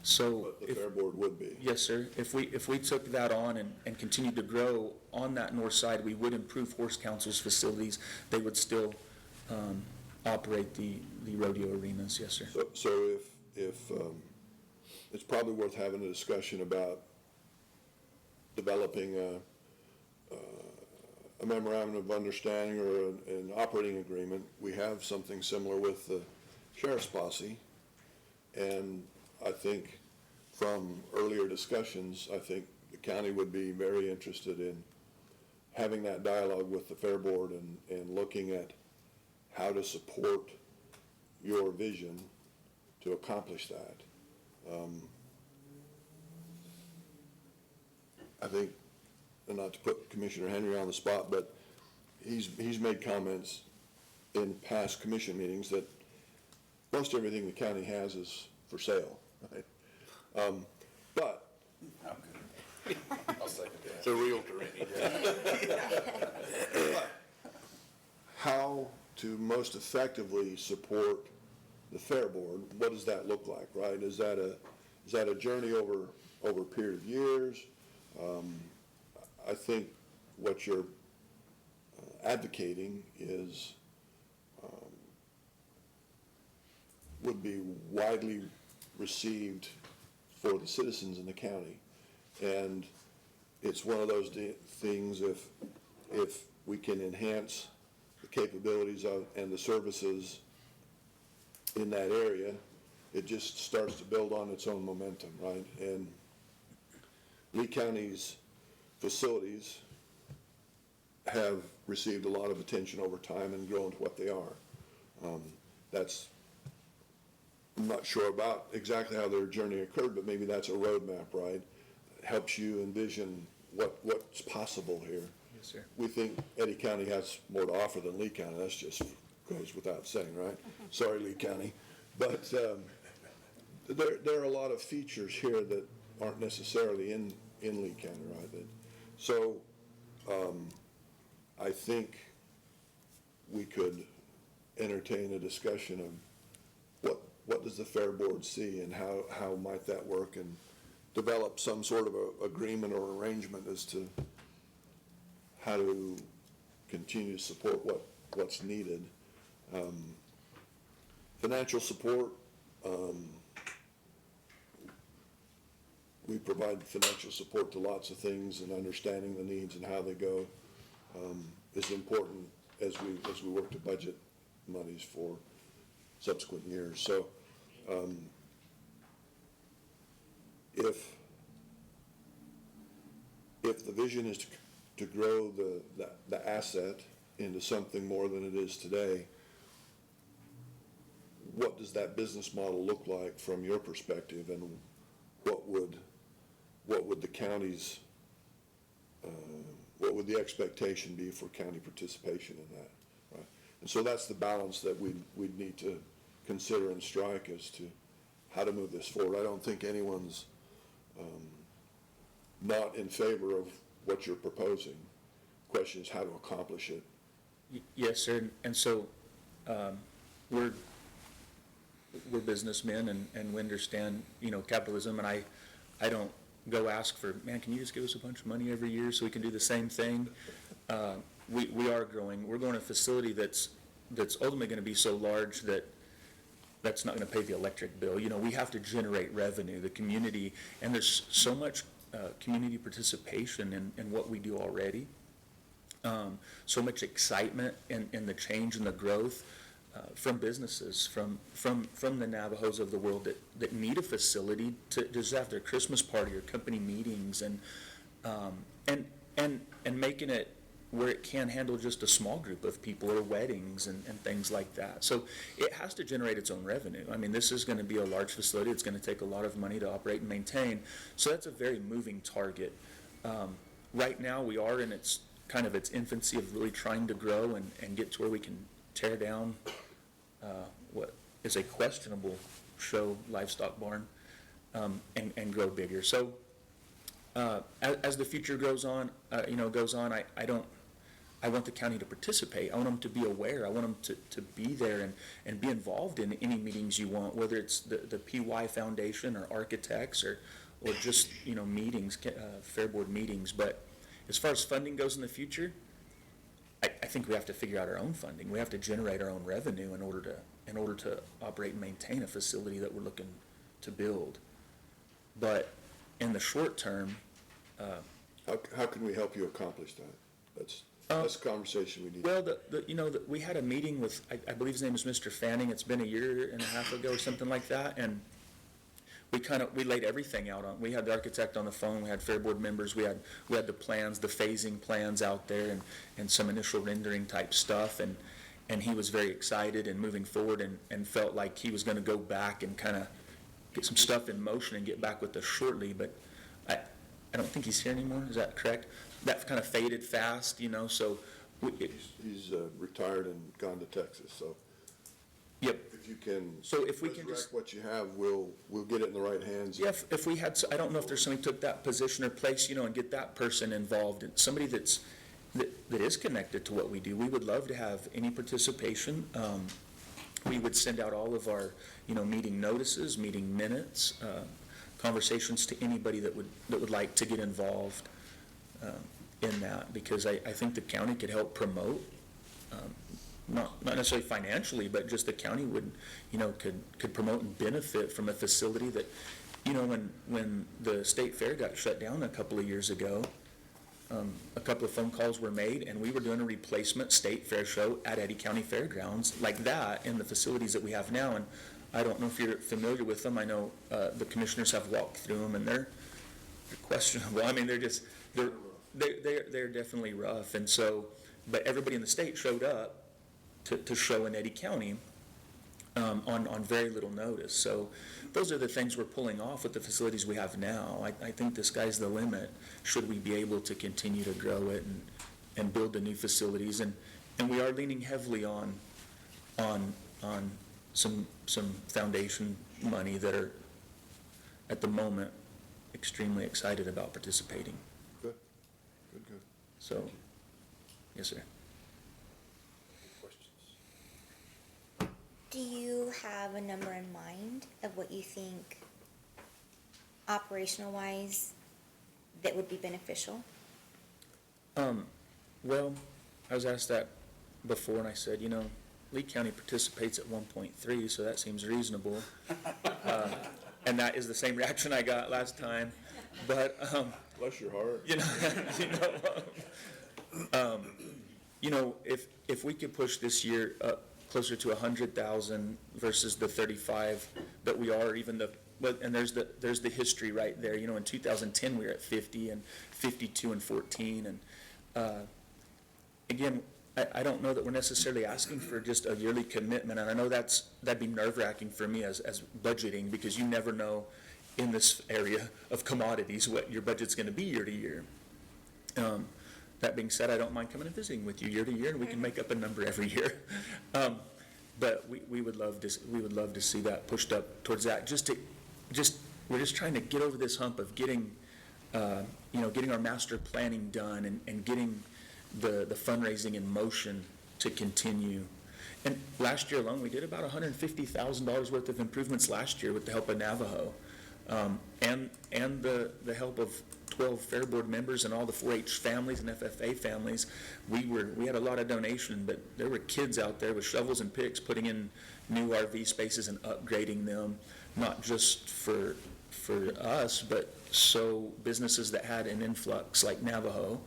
so. But the fair board would be. Yes, sir, if we took that on and continued to grow on that north side, we would improve Horse Council's facilities, they would still operate the rodeo arenas, yes, sir. So if it's probably worth having a discussion about developing a memorandum of understanding or an operating agreement. We have something similar with the sheriff's posse, and I think from earlier discussions, I think the county would be very interested in having that dialogue with the fair board and looking at how to support your vision to accomplish that. I think, and not to put Commissioner Henry on the spot, but he's made comments in past commission meetings that most everything the county has is for sale, right? But I'll second that. the realtor. But how to most effectively support the fair board, what does that look like, right? Is that a journey over a period of years? I think what you're advocating is, would be widely received for the citizens in the county. And it's one of those things, if we can enhance the capabilities of, and the services in that area, it just starts to build on its own momentum, right? And Lee County's facilities have received a lot of attention over time and grown to what they are. I'm not sure about exactly how their journey occurred, but maybe that's a roadmap, right? It helps you envision what's possible here. Yes, sir. We think Eddy County has more to offer than Lee County. That's just goes without saying, right? Sorry, Lee County. But there are a lot of features here that aren't necessarily in Lee County, right? So I think we could entertain a discussion of what does the fair board see and how might that work, and develop some sort of a agreement or arrangement as to how to continue to support what's needed. Financial support, we provide financial support to lots of things, and understanding the needs and how they go is important as we work to budget monies for subsequent years. So if the vision is to grow the asset into something more than it is today, what does that business model look like from your perspective, and what would the county's what would the expectation be for county participation in that, right? And so that's the balance that we'd need to consider and strike as to how to move this forward. I don't think anyone's not in favor of what you're proposing. The question is how to accomplish it. Yes, sir, and so we're businessmen, and we understand, capitalism, and I don't go ask for, man, can you just give us a bunch of money every year so we can do the same thing? We are growing. We're growing a facility that's ultimately going to be so large that's not going to pay the electric bill. We have to generate revenue, the community, and there's so much community participation in what we do already. So much excitement in the change and the growth. from businesses, from the Navajos of the world that need a facility to just have their Christmas party or company meetings, and making it where it can handle just a small group of people or weddings and things like that. So it has to generate its own revenue. I mean, this is going to be a large facility. It's going to take a lot of money to operate and maintain. So that's a very moving target. Right now, we are in its infancy of really trying to grow and get to where we can tear down what is a questionable show livestock barn and grow bigger. So as the future goes on, I want the county to participate. I want them to be aware. I want them to be there and be involved in any meetings you want, whether it's the PY Foundation or architects or just, meetings, Fair Board meetings. But as far as funding goes in the future, I think we have to figure out our own funding. We have to generate our own revenue in order to operate and maintain a facility that we're looking to build. But in the short term, How can we help you accomplish that? That's a conversation we need. Well, we had a meeting with, I believe his name is Mr. Fanning. It's been a year and a half ago or something like that, and we laid everything out on. We had the architect on the phone. We had Fair Board members. We had the plans, the phasing plans out there, and some initial rendering type stuff, and he was very excited and moving forward, and felt like he was going to go back and kind of get some stuff in motion and get back with us shortly. But I don't think he's here anymore. Is that correct? That kind of faded fast, so. He's retired and gone to Texas, so. Yep. If you can. So if we can resurrect what you have, we'll get it in the right hands. Yeah, if we had, I don't know if there's somebody took that position or place, and get that person involved, and somebody that is connected to what we do. We would love to have any participation. We would send out all of our, meeting notices, meeting minutes, conversations to anybody that would like to get involved in that, because I think the county could help promote, not necessarily financially, but just the county would, could promote and benefit from a facility that, when the state fair got shut down a couple of years ago, a couple of phone calls were made, and we were doing a replacement state fair show at Eddy County Fairgrounds like that in the facilities that we have now. And I don't know if you're familiar with them. I know the commissioners have walked through them, and they're questionable. I mean, they're definitely rough. And so, but everybody in the state showed up to show in Eddy County on very little notice. So those are the things we're pulling off with the facilities we have now. I think the sky's the limit should we be able to continue to grow it and build the new facilities. And we are leaning heavily on some foundation money that are, at the moment, extremely excited about participating. Good. So, yes, sir. Do you have a number in mind of what you think, operational-wise, that would be beneficial? Well, I was asked that before, and I said, Lee County participates at 1.3, so that seems reasonable. And that is the same reaction I got last time. But bless your heart. If we could push this year up closer to 100,000 versus the 35 that we are, and there's the history right there. In 2010 we were at 50 and 52 and 14, and again, I don't know that we're necessarily asking for just a yearly commitment, and I know that'd be nerve-wracking for me as budgeting, because you never know in this area of commodities what your budget's going to be year to year. That being said, I don't mind coming and visiting with you year to year, and we can make up a number every year. But we would love to see that pushed up towards that. We're just trying to get over this hump of getting our master planning done and getting the fundraising in motion to continue. And last year alone, we did about $150,000 worth of improvements last year with the help of Navajo, and the help of 12 Fair Board members and all the 4-H families and FFA families. We had a lot of donation, but there were kids out there with shovels and picks putting in new RV spaces and upgrading them, not just for us, but so businesses that had an influx like Navajo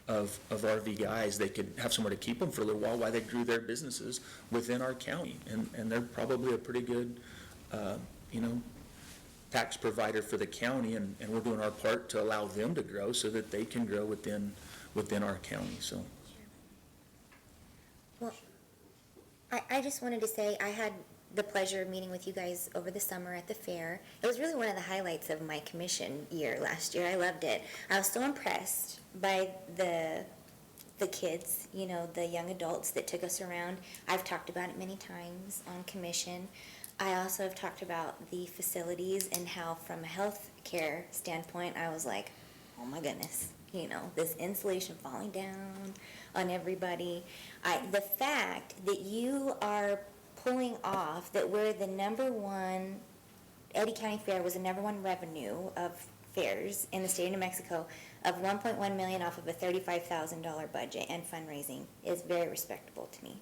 of RV guys, they could have somewhere to keep them for a little while they grew their businesses within our county. And they're probably a pretty good, tax provider for the county, and we're doing our part to allow them to grow so that they can grow within our county, so. Well, I just wanted to say, I had the pleasure of meeting with you guys over the summer at the fair. It was really one of the highlights of my commission year last year. I loved it. I was so impressed by the kids, the young adults that took us around. I've talked about it many times on commission. I also have talked about the facilities and how from a health care standpoint, I was like, oh my goodness, this insulation falling down on everybody. The fact that you are pulling off that we're the number one, Eddy County Fair was the number one revenue of fairs in the state of New Mexico of $1.1 million off of a $35,000 budget and fundraising is very respectable to me.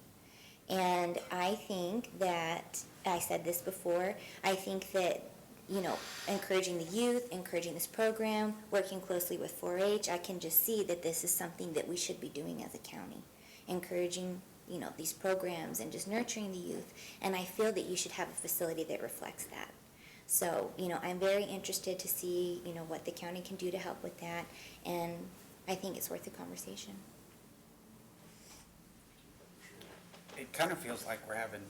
And I think that, I said this before, I think that, encouraging the youth, encouraging this program, working closely with 4-H, I can just see that this is something that we should be doing as a county, encouraging these programs and just nurturing the youth. And I feel that you should have a facility that reflects that. So, I'm very interested to see, what the county can do to help with that. And I think it's worth a conversation. It kind of feels like we're having,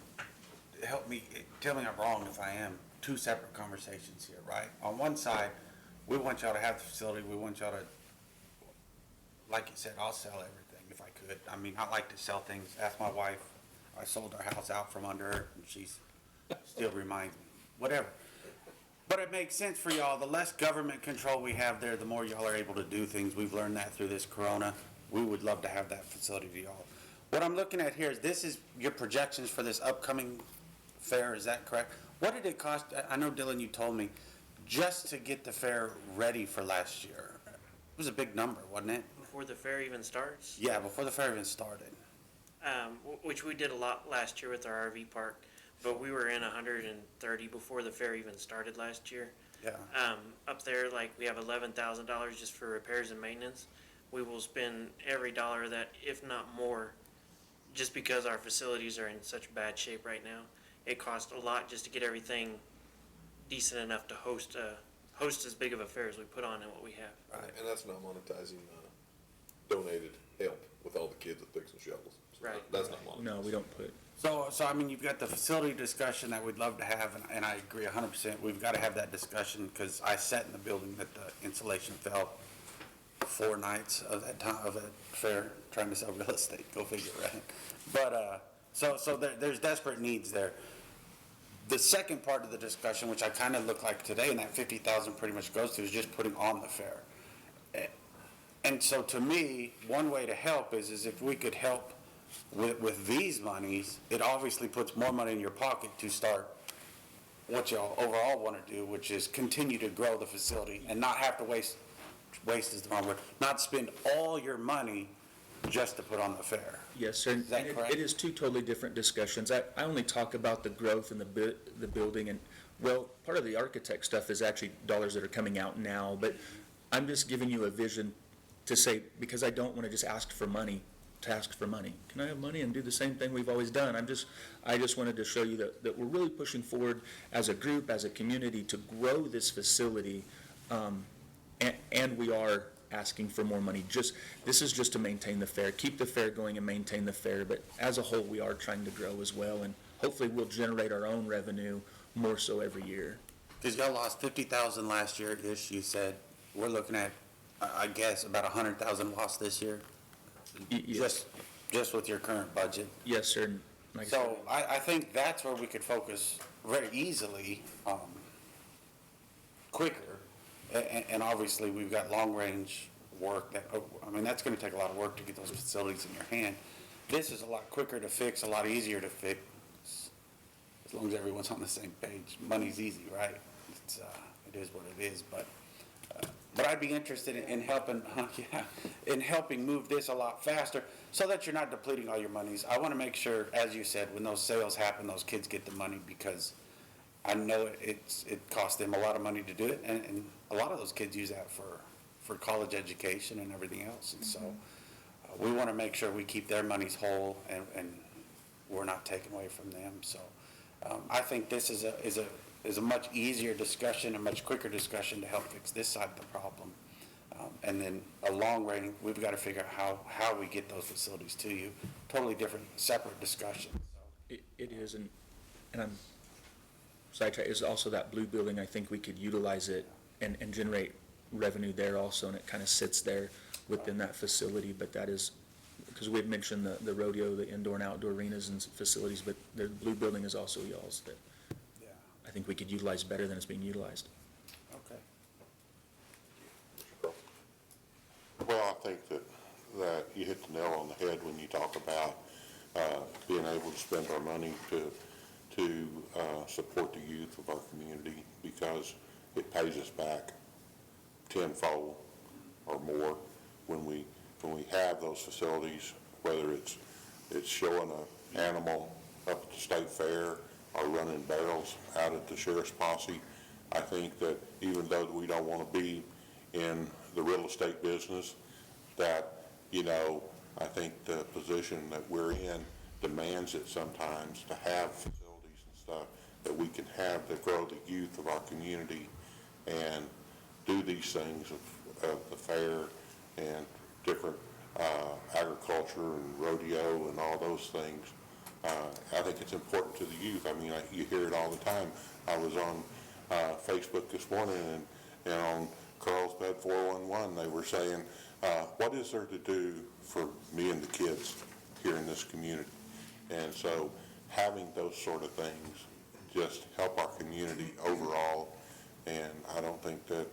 tell me I'm wrong if I am, two separate conversations here, right? On one side, we want y'all to have the facility, we want y'all to, like you said, I'll sell everything if I could. I mean, I like to sell things. Ask my wife, I sold our house out from under her, and she's still reminds me, whatever. But it makes sense for y'all. The less government control we have there, the more y'all are able to do things. We've learned that through this corona. We would love to have that facility for y'all. What I'm looking at here is this is your projections for this upcoming fair, is that correct? What did it cost? I know, Dylan, you told me, just to get the fair ready for last year. It was a big number, wasn't it? Before the fair even starts? Yeah, before the fair even started. Which we did a lot last year with our RV park, but we were in 130 before the fair even started last year. Yeah. Up there, like, we have $11,000 just for repairs and maintenance. We will spend every dollar of that, if not more, just because our facilities are in such bad shape right now. It costs a lot just to get everything decent enough to host as big of a fair as we put on and what we have. Right, and that's not monetizing donated help with all the kids at Picks and Shovels. So Right. That's not monetizing. No, we don't put. So I mean, you've got the facility discussion that we'd love to have, and I agree 100%. We've got to have that discussion, because I sat in the building that the insulation fell 4 nights of that time, of that fair, trying to sell real estate. Go figure, right? But, so there's desperate needs there. The second part of the discussion, which I kind of look like today, and that 50,000 pretty much goes to, is just putting on the fair. And so to me, one way to help is if we could help with these monies, it obviously puts more money in your pocket to start what y'all overall want to do, which is continue to grow the facility and not have to waste is the wrong word, not spend all your money just to put on the fair. Yes, sir. Is that And correct? it is two totally different discussions. I only talk about the growth in the building, and, well, part of the architect stuff is actually dollars that are coming out now, but I'm just giving you a vision to say, because I don't want to just ask for money to ask for money. Can I have money and do the same thing we've always done? I just wanted to show you that we're really pushing forward as a group, as a community, to grow this facility, and we are asking for more money. This is just to maintain the fair, keep the fair going and maintain the fair, but as a whole, we are trying to grow as well, and hopefully we'll generate our own revenue more so every year. Because y'all lost 50,000 last year-ish, you said. We're looking at, I guess, about 100,000 lost this year, Yes, just with your current budget. yes, sir. And like I said, So I think that's where we could focus very easily, quicker. And obviously, we've got long-range work that, I mean, that's gonna take a lot of work to get those facilities in your hand. This is a lot quicker to fix, a lot easier to fix, as long as everyone's on the same page. Money's easy, right? It is what it is, but I'd be interested in helping, in helping move this a lot faster, so that you're not depleting all your monies. I wanna make sure, as you said, when those sales happen, those kids get the money, because I know it costs them a lot of money to do it, and a lot of those kids use that for college education and everything else. And so we want to make sure we keep their monies whole and we're not taking away from them. So I think this is a much easier discussion, a much quicker discussion to help fix this side of the problem. And then a long range, we've got to figure out how we get those facilities to you. Totally different, separate discussion. It is, and I'm sidetracked, is also that blue building. I think we could utilize it and generate revenue there also, and it kind of sits there within that facility. But that is, because we had mentioned the rodeo, the indoor and outdoor arenas and facilities, but the blue building is also y'all's that I think we could utilize better than it's being utilized. Okay. Well, I think that you hit the nail on the head when you talk about being able to spend our money to support the youth of our community, because it pays us back tenfold or more when we have those facilities, whether it's showing an animal up at the state fair or running barrels out at the sheriff's posse. I think that even though we don't want to be in the real estate business, that, I think the position that we're in demands it sometimes to have facilities and stuff that we can have to grow the youth of our community and do these things of the fair and different agriculture and rodeo and all those things. I think it's important to the youth. I mean, you hear it all the time. I was on Facebook this morning, and on Carlsbad 411, they were saying, what is there to do for me and the kids here in this community? And so having those sort of things just help our community overall, and I don't think that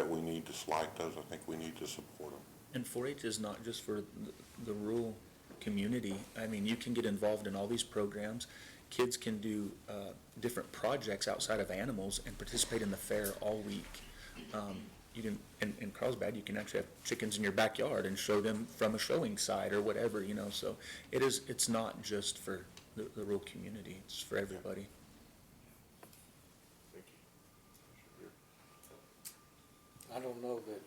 we need to slight those. I think we need to support them. And 4-H is not just for the rural community. I mean, you can get involved in all these programs. Kids can do different projects outside of animals and participate in the fair all week. You can, in Carlsbad, you can actually have chickens in your backyard and show them from a showing site or whatever, so it's not just for the rural community, it's for everybody. Thank you. I don't know that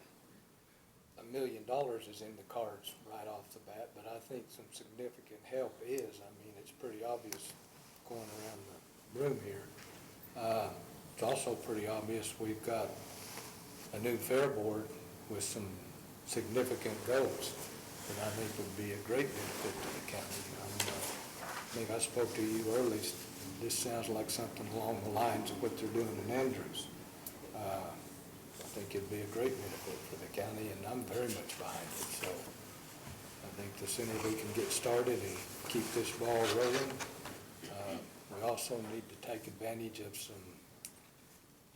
$1 million is in the cards right off the bat, but I think some significant help is. I mean, it's pretty obvious going around the room here. It's also pretty obvious we've got a new fair board with some significant goals that I think would be a great benefit to the county. I think I spoke to you earlier. This sounds like something along the lines of what they're doing in Andrews. I think it'd be a great benefit for the county, and I'm very much behind it. So I think the sooner we can get started and keep this ball rolling, we also need to take advantage of some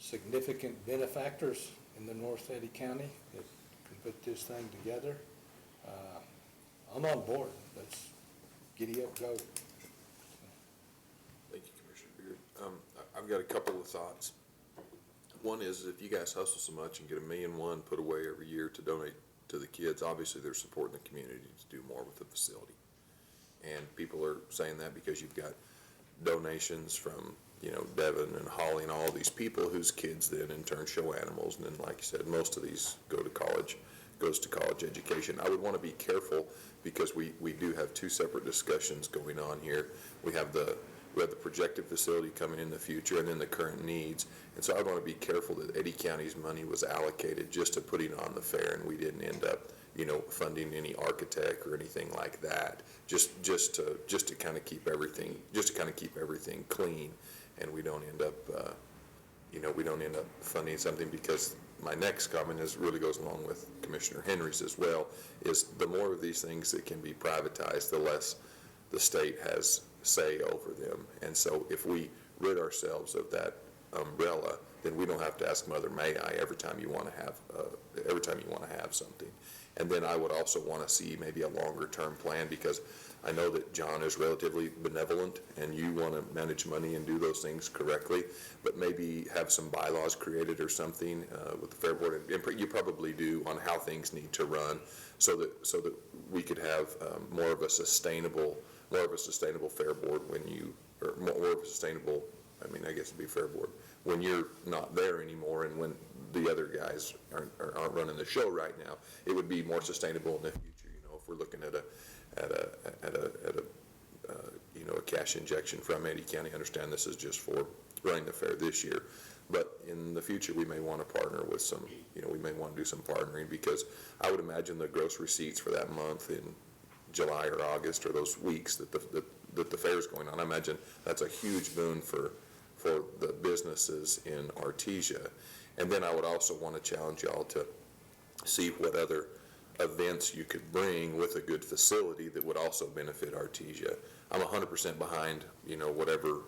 significant benefactors in the North Eddy County that can put this thing together. I'm on board. Let's giddy up, go. Thank you, Commissioner Beard. I've got a couple of thoughts. One is, if you guys hustle so much and get $1.1 million put away every year to donate to the kids, obviously they're supporting the community to do more with the facility. And people are saying that because you've got donations from, Devin and Holly and all these people whose kids then in turn show animals. And then, like you said, most of these goes to college education. I would want to be careful because we do have two separate discussions going on here. We have the projected facility coming in the future and then the current needs. And so I want to be careful that Eddy County's money was allocated just to putting on the fair, and we didn't end up, funding any architect or anything like that. Just to kind of keep everything clean, and we don't end up funding something, because my next comment really goes along with Commissioner Henry's as well, is the more of these things that can be privatized, the less the state has say over them. And so if we rid ourselves of that umbrella, then we don't have to ask Mother May I every time you want to have something. And then I would also want to see maybe a longer term plan, because I know that John is relatively benevolent and you want to manage money and do those things correctly, but maybe have some bylaws created or something with the Fair Board, and you probably do, on how things need to run, so that we could have more of a sustainable Fair Board more of a sustainable, I guess it'd be Fair Board when you're not there anymore, and when the other guys aren't running the show right now. It would be more sustainable in the future, if we're looking at a a cash injection from Eddy County. I understand this is just for running the fair this year, but in the future, we may want to partner with some, we may want to do some partnering, because I would imagine the gross receipts for that month in July or August, or those weeks that the fair is going on, I imagine that's a huge boon for the businesses in Artesia. And then I would also want to challenge y'all to see what other events you could bring with a good facility that would also benefit Artesia. I'm 100% behind, whatever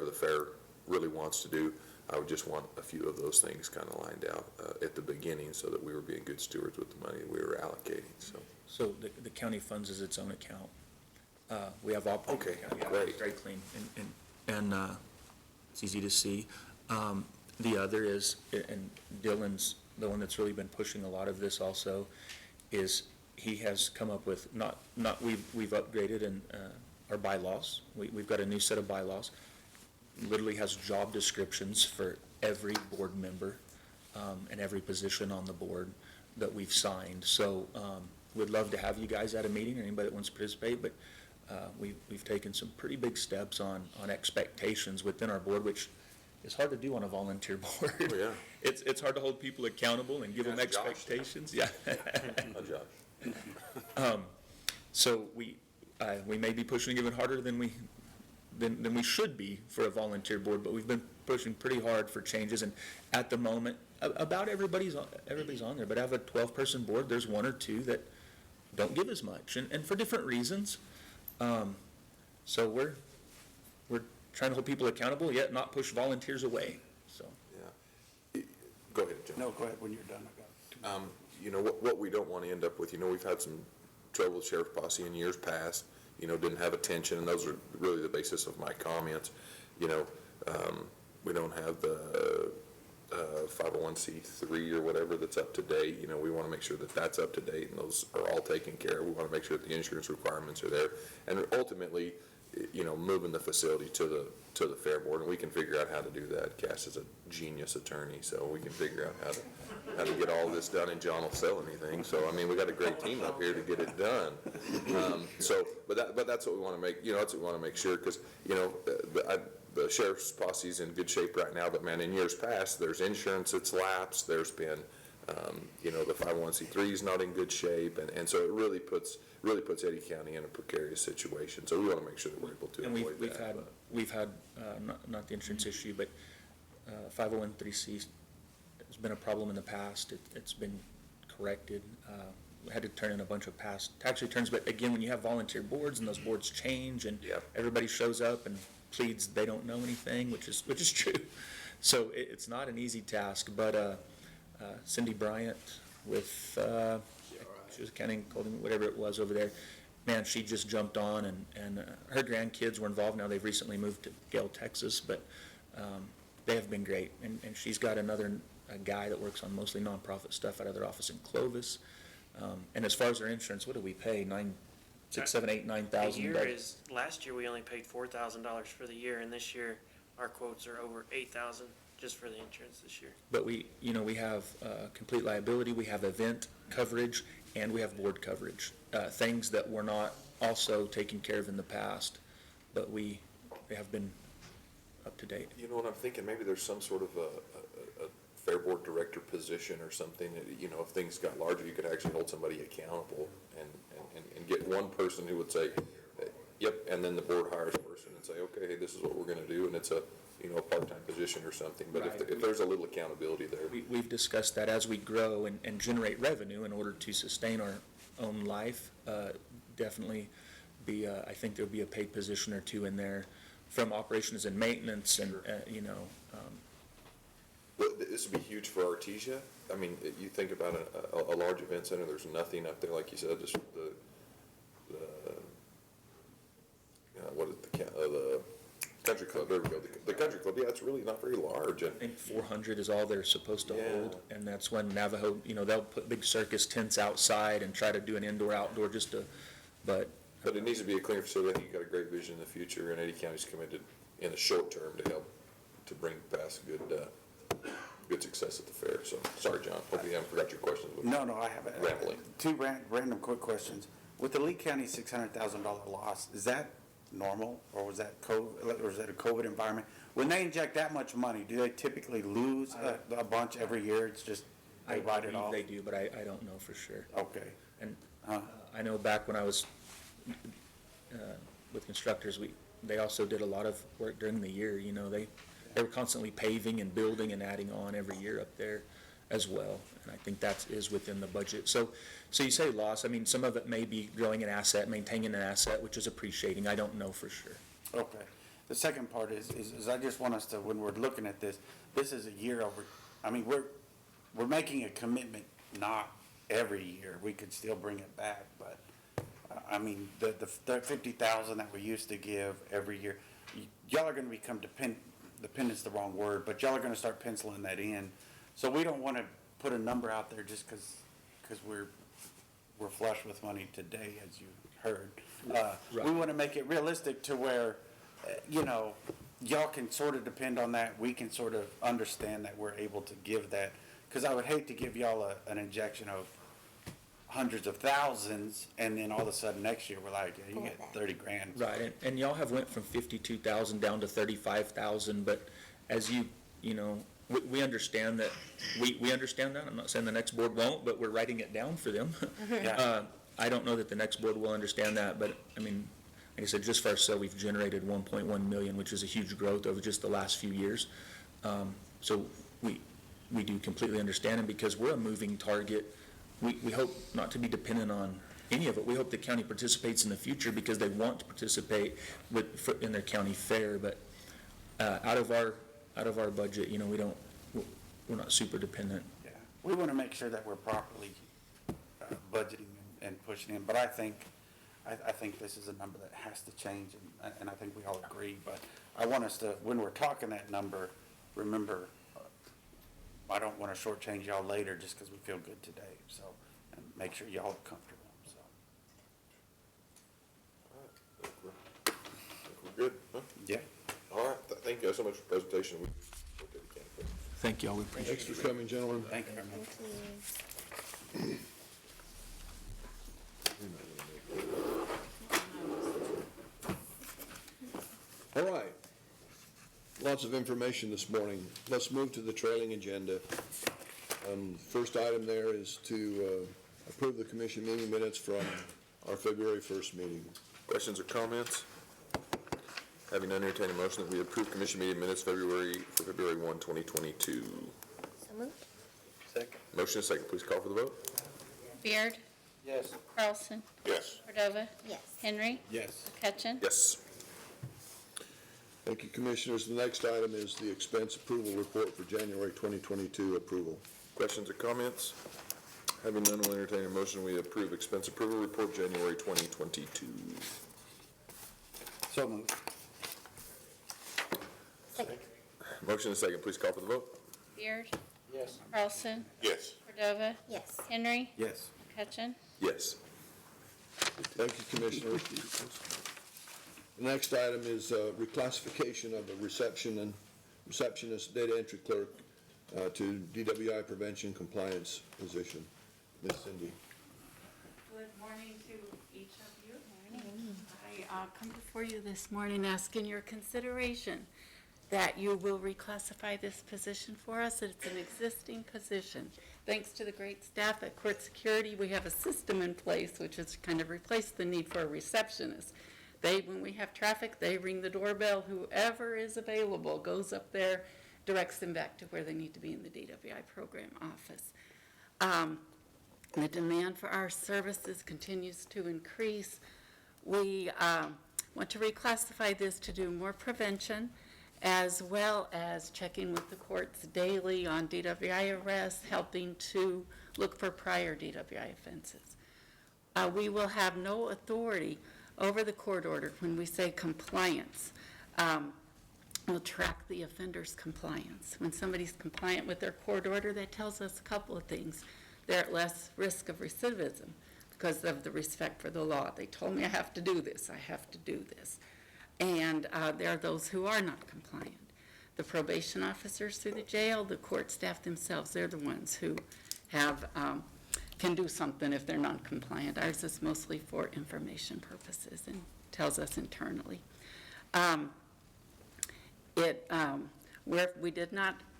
the fair really wants to do. I would just want a few of those things kind of lined out at the beginning, so that we were being good stewards with the money we were allocating. So the county funds as its own account. We have operating. Okay, account. Yeah, great. Very clean, and it's easy to see. The other is, and Dylan's the one that's really been pushing a lot of this also, is he has come up with, we've upgraded in our bylaws. We've got a new set of bylaws. Literally has job descriptions for every board member and every position on the board that we've signed. So we'd love to have you guys at a meeting, or anybody that wants to participate, but we've taken some pretty big steps on expectations within our board, which is hard to do on a volunteer board. Oh, yeah. It's hard to hold people accountable and give them expectations. Yeah. So we may be pushing even harder than we should be for a volunteer board, but we've been pushing pretty hard for changes. And at the moment, about everybody's on there, but I have a 12-person board. There's one or two that don't give as much, and for different reasons. So we're trying to hold people accountable, yet not push volunteers away. So. Yeah. Go ahead, John. No, go ahead, when you're done, I got it. What we don't want to end up with, we've had some trouble with Sheriff's Posse in years past, didn't have attention, and those are really the basis of my comments. We don't have the 501c3 or whatever that's up to date. We want to make sure that that's up to date, and those are all taken care of. We want to make sure that the insurance requirements are there, and ultimately, moving the facility to the fair board, and we can figure out how to do that. Cass is a genius attorney, so we can figure out how to get all this done, and John will sell anything. So, we got a great team up here to get it done. But that's what we want to make, that's what we want to make sure, because, the Sheriff's Posse's in good shape right now, but man, in years past, there's insurance that's lapsed, there's been, the 501c3 is not in good shape, and so it really puts Eddy County in a precarious situation. So we want to make sure that we're able to avoid that. We've had not the insurance issue, but 501c3 has been a problem in the past. It's been corrected. We had to turn in a bunch of past tax returns, but again, when you have volunteer boards and those boards change, and everybody shows up and pleads they don't know anything, which is true. So it's not an easy task, but Cindy Bryant with she was accounting, whatever it was over there, man, she just jumped on, and her grandkids were involved. Now they've recently moved to Gale, Texas, but they have been great, and she's got a guy that works on mostly nonprofit stuff out of their office in Clovis. And as far as our insurance, what do we pay? $9,000. Last year we only paid $4,000 for the year, and this year our quotes are over $8,000 just for the insurance this year. But we have complete liability, we have event coverage, and we have board coverage. Things that were not also taken care of in the past, but they have been up to date. You know what I'm thinking? Maybe there's some sort of a fair board director position or something. If things got larger, you could actually hold somebody accountable and get one person who would say, yep, and then the board hires a person and say, okay, hey, this is what we're going to do, and it's a part-time position or something. But right. if there's a little accountability there. We've discussed that as we grow and generate revenue in order to sustain our own life, definitely I think there'll be a paid position or two in there from operations and maintenance and, Well, this would be huge for Artesia. You think about a large event center, there's nothing up there, like you said, just the country club, there we go. The country club, yeah, it's really not very large. I think 400 is all they're supposed to hold, and that's when Navajo, they'll put big circus tents outside and try to do an indoor-outdoor but it needs to be a cleaner facility. I think you've got a great vision in the future, and Eddy County's committed in the short term to help to bring past good good success at the fair. So, sorry, John, hope you haven't forgot your questions. No, I haven't. Rambling. Two random quick questions. With the Lee County $600,000 loss, is that normal, or was that COVID, or is that a COVID environment? When they inject that much money, do they typically lose a bunch every year? It's just, they write it off? They do, but I don't know for sure. Okay. And I know back when I was with constructors, they also did a lot of work during the year. You know, they were constantly paving and building and adding on every year up there as well. And I think that is within the budget. So you say loss. I mean, some of it may be growing an asset, maintaining an asset, which is appreciating. I don't know for sure. Okay. The second part is I just want us to, when we're looking at this is a year over, I mean, we're making a commitment, not every year. We could still bring it back, but, I mean, the 50,000 that we used to give every year, y'all are gonna become dependent's the wrong word, but y'all are gonna start penciling that in. So we don't wanna put a number out there just cause we're flush with money today, as you heard. Right. We wanna make it realistic to where, you know, y'all can sort of depend on that. We can sort of understand that we're able to give that. Cause I would hate to give y'all an injection of hundreds of thousands, and then all of a sudden next year we're like, yeah, you get 30 grand. Right, and y'all have went from 52,000 down to 35,000, but as you know, we understand that, we understand that. I'm not saying the next board won't, but we're writing it down for them. Yeah. I don't know that the next board will understand that, but I mean, like I said, just for ourselves, we've generated 1.1 million, which is a huge growth over just the last few years. So we do completely understand, and because we're a moving target, we hope not to be dependent on any of it. We hope the county participates in the future because they want to participate in their county fair, but out of our budget, you know, we're not super dependent. Yeah, we want to make sure that we're properly budgeting and pushing in, but I think this is a number that has to change, and I think we all agree, but I want us to, when we're talking that number, remember, I don't want to shortchange y'all later just because we feel good today, so, and make sure y'all are comfortable, so. All right, I think we're good, huh? Yeah. All right, thank you guys so much for the presentation. Thank y'all, we appreciate it. Thanks for coming, gentlemen. Thank you very much. Thank you. All right. Lots of information this morning. Let's move to the trailing agenda. First item there is to approve the commission meeting minutes from our February 1st meeting. Questions or comments? Having none, entertain a motion that we approve commission meeting minutes for February 1, 2022. So moved. Second. Motion is second. Please call for the vote. Beard, Yes. Carlson, Yes. Cordova, Yes. Henry, Yes. McCutcheon. Yes. Thank you, Commissioners. The next item is the expense approval report for January 2022 approval. Questions or comments? Having none, we'll entertain a motion we approve expense approval report January 2022. So moved. Second. Motion is second. Please call for the vote. Beard, Yes. Carlson, Yes. Cordova, Yes. Henry, Yes. McCutcheon. Yes. Thank you, Commissioner. The next item is reclassification of a receptionist data entry clerk to DWI prevention compliance position. Ms. Cindy. Good morning to each of you. I come before you this morning asking your consideration that you will reclassify this position for us. It's an existing position. Thanks to the great staff at Court Security, we have a system in place which has kind of replaced the need for a receptionist. When we have traffic, they ring the doorbell. Whoever is available goes up there, directs them back to where they need to be in the DWI program office. The demand for our services continues to increase. We want to reclassify this to do more prevention, as well as checking with the courts daily on DWI arrests, helping to look for prior DWI offenses. We will have no authority over the court order. When we say compliance, we'll track the offender's compliance. When somebody's compliant with their court order, that tells us a couple of things. They're at less risk of recidivism because of the respect for the law. They told me I have to do this, I have to do this. And there are those who are not compliant. the probation officers through the jail, the court staff themselves, they're the ones who have, can do something if they're non-compliant. Ours is mostly for information purposes and tells us internally.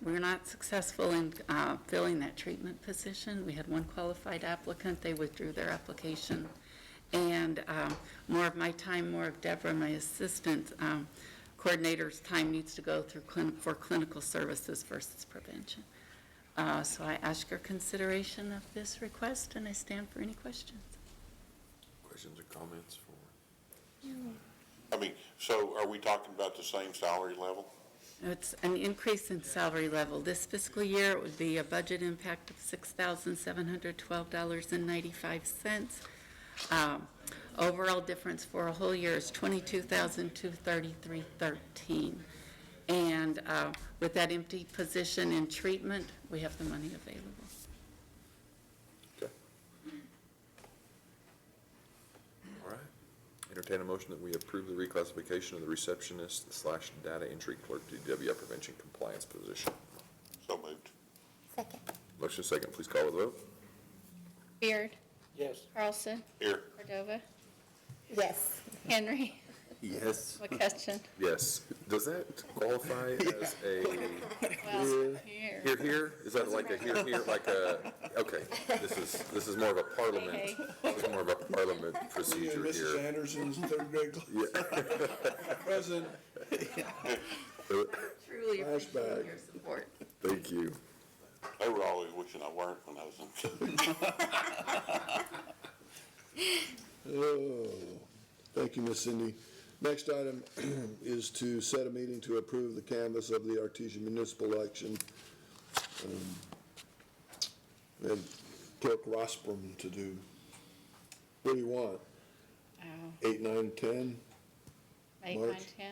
We're not successful in filling that treatment position. We had one qualified applicant, they withdrew their application. And more of my time, more of Deborah, my assistant coordinator's time needs to go through for clinical services versus prevention. So I ask your consideration of this request, and I stand for any questions. Questions or comments for? I mean, so are we talking about the same salary level? It's an increase in salary level. This fiscal year, it would be a budget impact of $6,712.95. Overall difference for a whole year is $22,233.13. And with that empty position in treatment, we have the money available. Okay. All right. Entertain a motion that we approve the reclassification of the receptionist/data entry clerk to DWI prevention compliance position. So moved. Second. Motion second, please call the vote. Beard. Yes. Carlson. Here. Cordova. Yes. Henry. Yes. McCutcheon. Yes. Does that qualify as a Well, here. here? Is that like a here, like a, okay, this is more of a parliament, Hey, this is more of a parliament procedure Mrs. here. Anderson's third grade class. Yeah. Present. Truly appreciate Flashback. your support. Thank you. They were always wishing I weren't when I was in. Oh, thank you, Miss Cindy. Next item is to set a meeting to approve the canvass of the Artesia municipal election. And Clerk Rosbrom to do. What do you want? Oh, 8, 9, 10? 8, March? 9, 10,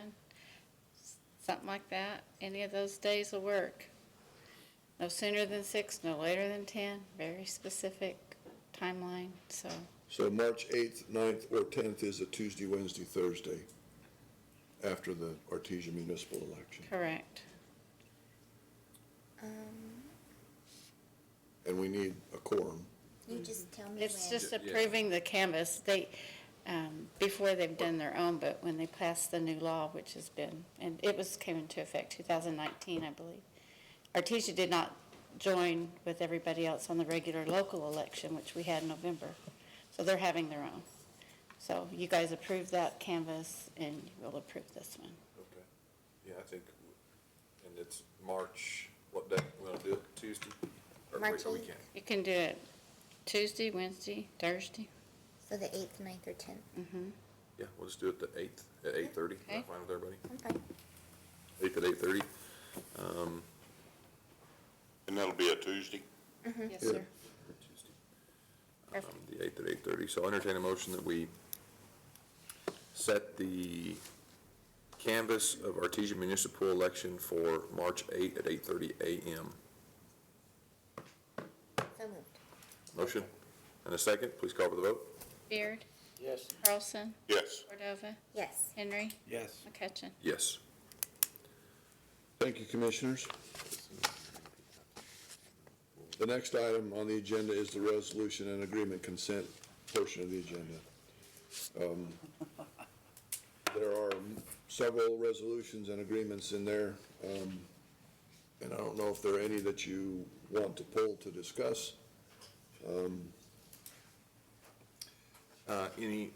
something like that. Any of those days will work. No sooner than 6, no later than 10, very specific timeline, so. So March 8th, 9th, or 10th is a Tuesday, Wednesday, Thursday after the Artesia municipal election. Correct. And we need a quorum. You just tell me It's when. just approving the canvas. They, before they've done their own, but when they passed the new law, which has been, and it came into effect 2019, I believe. Artesia did not join with everybody else on the regular local election, which we had in November. So they're having their own. So you guys approve that canvas, and you will approve this one. Okay. Yeah, I think, and it's March, what day? We want to do it Tuesday? Or March we 8th. can't. You can do it Tuesday, Wednesday, Thursday. So the 8th, 9th, or 10th. Yeah, we'll just do it the 8th at 8:30. Is Okay. that fine with everybody? I'm fine. 8th at 8:30. And that'll be a Tuesday? Yes, Yeah. sir. Tuesday. Perfect. The 8th at 8:30. So I'll entertain a motion that we set the canvass of Artesia municipal election for March 8 at 8:30 a.m. So moved. Motion and a second. Please call for the vote. Beard, Yes. Carlson, Yes. Cordova, Yes. Henry, Yes. McCutcheon. Yes. Thank you, Commissioners. The next item on the agenda is the resolution and agreement consent portion of the agenda. There are several resolutions and agreements in there, and I don't know if there are any that you want to pull to discuss. Any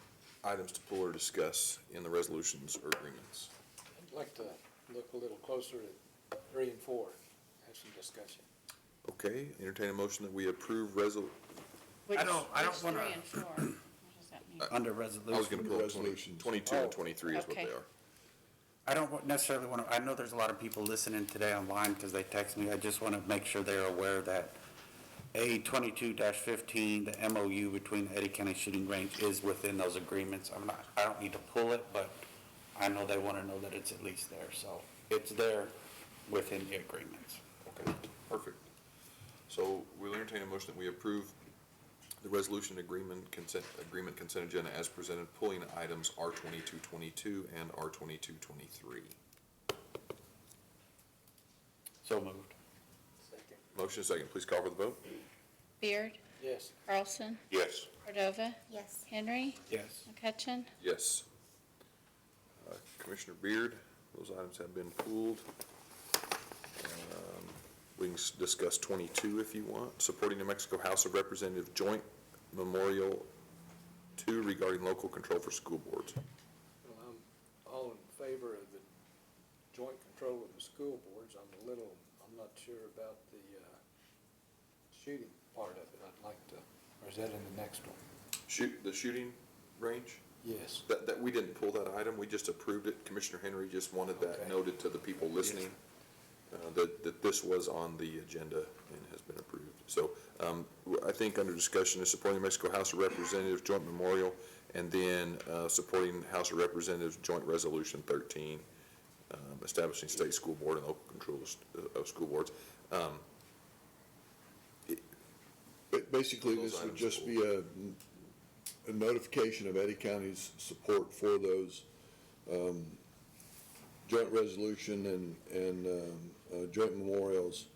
items to pull or discuss in the resolutions or agreements? I'd like to look a little closer at 3 and 4, have some discussion. Okay, entertain a motion that we approve Which, I don't which wanna- 3 and 4? What does that mean? Under I was resolution, gonna pull up Resolutions. 22 and 23 is what Okay. they are. I don't necessarily want to, I know there's a lot of people listening today online because they text me. I just want to make sure they're aware that A 22-15, the MOU between the Eddy County Shooting Range is within those agreements. I don't need to pull it, but I know they want to know that it's at least there. So it's there within the agreements. Okay, perfect. So we'll entertain a motion that we approve the resolution agreement consent agenda as presented, pulling items R 2222 and R 2223. So moved. Second. Motion is second. Please call for the vote. Beard, Yes. Carlson, Yes. Cordova, Yes. Henry, Yes. McCutcheon. Yes. Commissioner Beard, those items have been pulled. We can discuss 22 if you want. Supporting New Mexico House of Representatives Joint Memorial 2 regarding local control for school boards. Well, I'm all in favor of the joint control of the school boards. I'm not sure about the shooting part of it. I'd like to, or is that in the next one? The shooting range? Yes. That we didn't pull that item, we just approved it. Commissioner Henry just wanted that Okay. noted to the people listening, that this was on the agenda and has been approved. So, I think under discussion is supporting the Mexico House of Representatives Joint Memorial, and then, supporting House of Representatives Joint Resolution 13, establishing state school board and local control of school boards. Basically, Those this would items just pulled. be a notification of Eddy County's support for those joint resolution and joint memorials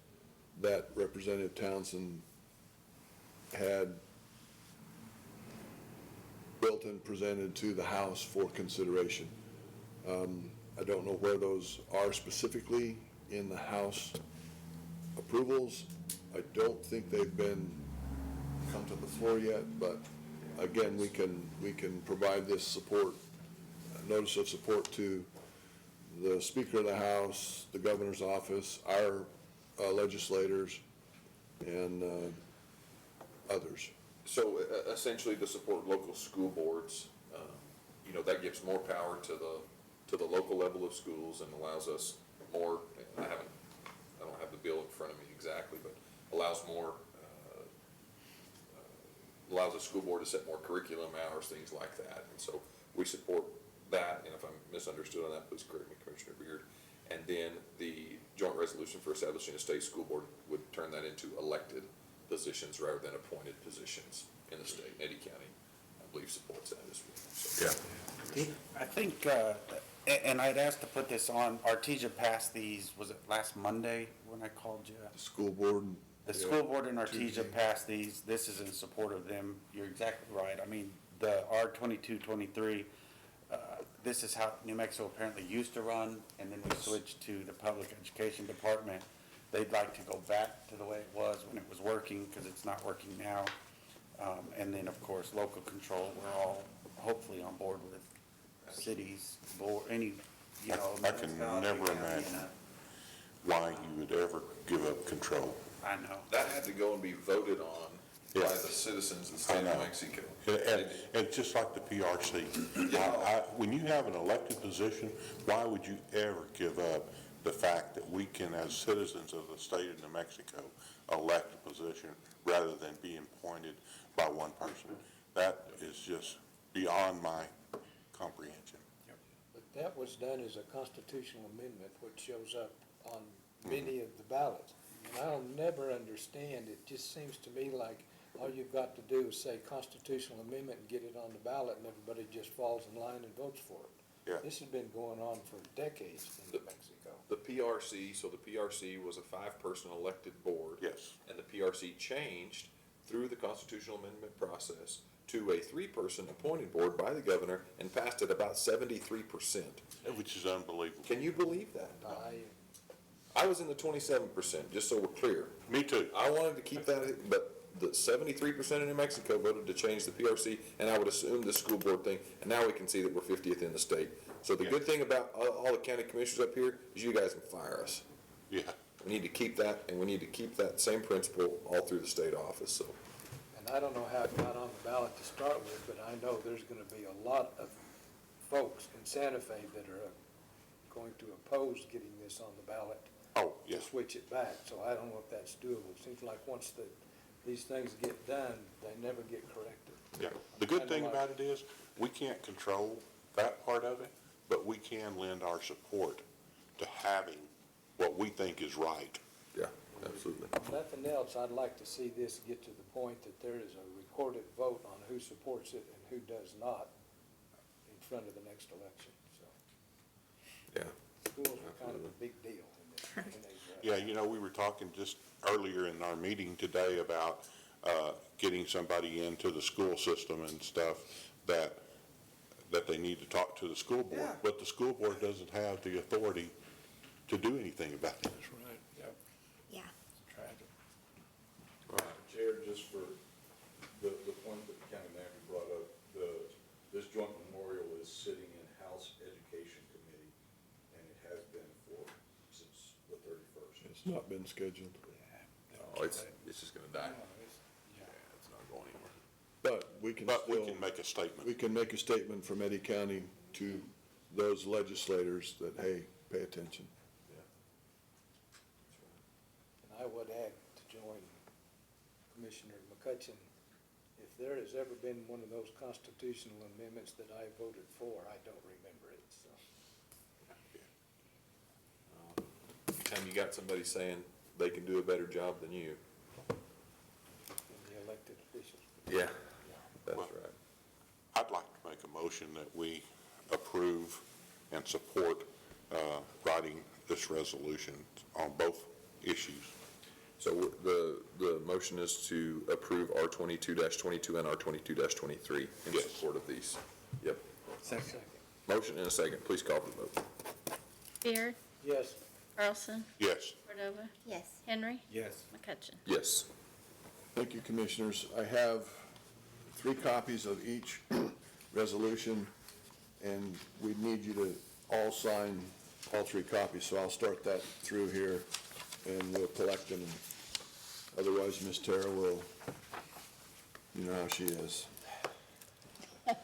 that Representative Townsend had built and presented to the House for consideration. I don't know where those are specifically in the House approvals. I don't think they've come to the floor yet, but again, we can provide this support, notice of support to the Speaker of the House, the Governor's Office, our legislators, and others. So essentially, to support local school boards, that gives more power to the local level of schools and allows us more, I don't have the bill in front of me exactly, but allows the school board to set more curriculum hours, things like that. And so we support that, and if I'm misunderstood on that, please correct me, Commissioner Beard. And then the joint resolution for establishing a state school board would turn that into elected positions rather than appointed positions in the state. Eddy County, I believe, supports that as well. So, yeah. I think, and I'd asked to put this on, Artesia passed these, was it last Monday when I called you? The school board. The school board in Artesia passed these. This is in support of them. You're exactly right. I mean, the R-2223, this is how New Mexico apparently used to run, and then we switched to the public education department. They'd like to go back to the way it was when it was working, because it's not working now. And then, of course, local control, we're all hopefully on board with cities, board, any, I can never imagine why you would ever give up control. I know. That had to go and be voted on by Yeah. the citizens of the state of Mexico. And just like the PRC, when you have an elected position, why would you ever give up the fact that we can, as citizens of the state of New Mexico, elect a position rather than being appointed by one person? That is just beyond my comprehension. But that was done as a constitutional amendment, which shows up on many of the ballots. And I'll never understand, it just seems to me like all you've got to do is say constitutional amendment and get it on the ballot, and everybody just falls in line and votes for it. Yeah. This has been going on for decades in New Mexico. The PRC, so the PRC was a 5-person elected board. Yes. And the PRC changed through the constitutional amendment process to a 3-person appointed board by the governor and passed it about 73%. Which is unbelievable. Can you believe that? I was in the 27%, just so we're clear. Me too. I wanted to keep that, but the 73% of New Mexico voted to change the PRC, and I would assume the school board thing, and now we can see that we're 50th in the state. So the good thing about all the county commissioners up here is you guys can fire us. Yeah. We need to keep that, and we need to keep that same principle all through the state office, so. And I don't know how it got on the ballot to start with, but I know there's gonna be a lot of folks in Santa Fe that are going to oppose getting this on the ballot. Oh, To yes. switch it back, so I don't know if that's doable. It seems like once these things get done, they never get corrected. Yeah. The good thing about it is, we can't control that part of it, but we can lend our support to having what we think is right. Yeah, absolutely. If nothing else, I'd like to see this get to the point that there is a recorded vote on who supports it and who does not in front of the next election, so. Yeah. Schools are kind of a big deal in this, Yeah, you know, we were talking just earlier in our meeting today about getting somebody into the school system and stuff that they need to talk to the school board. Yeah. But the school board doesn't have the authority to do anything about it. That's right. Yep. Yeah. Tragic. Chair, just for the point that the county manager brought up, this joint memorial is sitting in House Education Committee, and it has been since the 31st. It's not been scheduled. Oh, it's just gonna die. Yeah. It's not going anywhere. But we can But we still, can make a statement. we can make a statement from Eddy County to those legislators that, hey, pay attention. And I would add to join Commissioner McCutcheon, if there has ever been one of those constitutional amendments that I voted for, I don't remember it, so. Anytime you got somebody saying they can do a better job than you. And the elected officials. Yeah, that's Well, right. I'd like to make a motion that we approve and support writing this resolution on both issues. So the motion is to approve R 22-22 and R 22-23 in Yes. support of these. Yep. Second. Motion and a second. Please call for the vote. Beard, Yes. Carlson, Yes. Cordova, Yes. Henry, Yes. McCutcheon. Yes. Thank you, Commissioners. I have 3 copies of each resolution, and we need you to all sign all 3 copies, so I'll start that through here, and we'll collect them. Otherwise, Ms. Tara will, you know how she is. Yeah,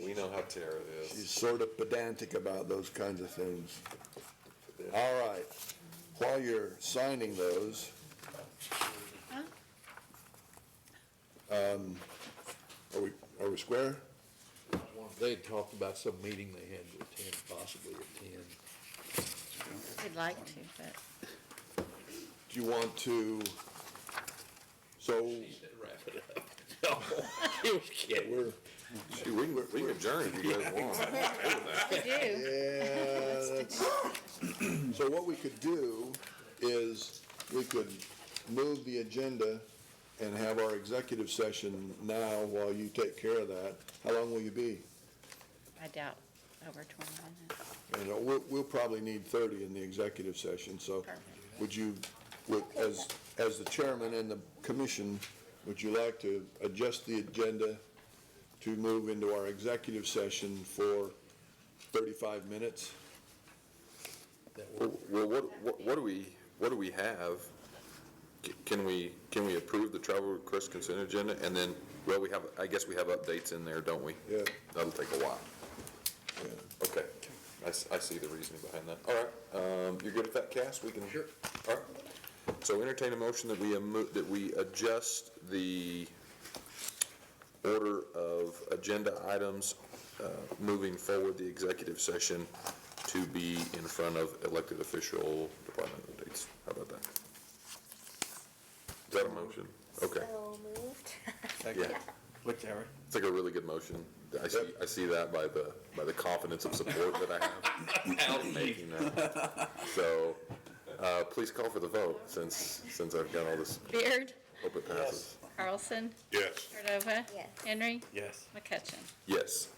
we know how Tara is. She's sort of pedantic about those kinds of things. All right. While you're signing those, are we square? They had talked about some meeting they had to attend, possibly attend. We'd like to, but Do you want to, so Wrap it up. No, he was kidding. we're, Shoot, we can adjourn if you guys want. we do. yeah, that's, so what we could do is we could move the agenda and have our executive session now while you take care of that. How long will you be? I doubt over 20 minutes. And we'll probably need 30 in the executive session, so would you, as the chairman and the commission, would you like to adjust the agenda to move into our executive session for 35 minutes? Well, what do we have? Can we approve the travel request consent agenda and then, well, I guess we have updates in there, don't we? Yeah. That'll take a while. Yeah. Okay, I see the reasoning behind that. All right, you're good with that, Cass? We can. Sure. All right. So entertain a motion that we adjust the order of agenda items, moving forward the executive session to be in front of elected official department updates. How about that? Is that a motion? Okay. So moved. Yeah. Whichever. It's like a really good motion. I see that by the confidence of support that I have in making that. So, please call for the vote since I've got all this. Beard, Hope it passes. Carlson, Yes. Cordova, Yes. Henry, Yes. McCutcheon. Yes.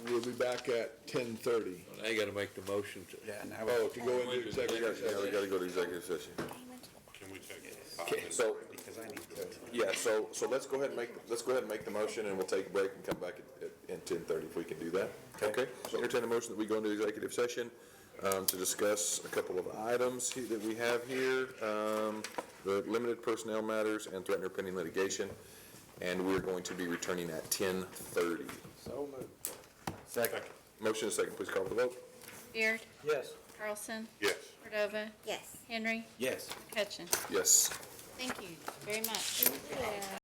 We'll be back at 10:30. Now you gotta make the motion to. Yeah, now. Oh, to go into We executive session. gotta go to executive session. Can we take 5 minutes? So, Because I need to. yeah, so let's go ahead and make the motion and we'll take a break and come back at 10:30 if we can do that. Okay? So entertain a motion that we go into executive session, to discuss a couple of items that we have here, the limited personnel matters and threatened or pending litigation. And we're going to be returning at 10:30. So moved. Second. Motion is second, please call for the vote. Beard, Yes. Carlson, Yes. Cordova, Yes. Henry, Yes. McCutcheon. Yes. Thank you very much. Yeah.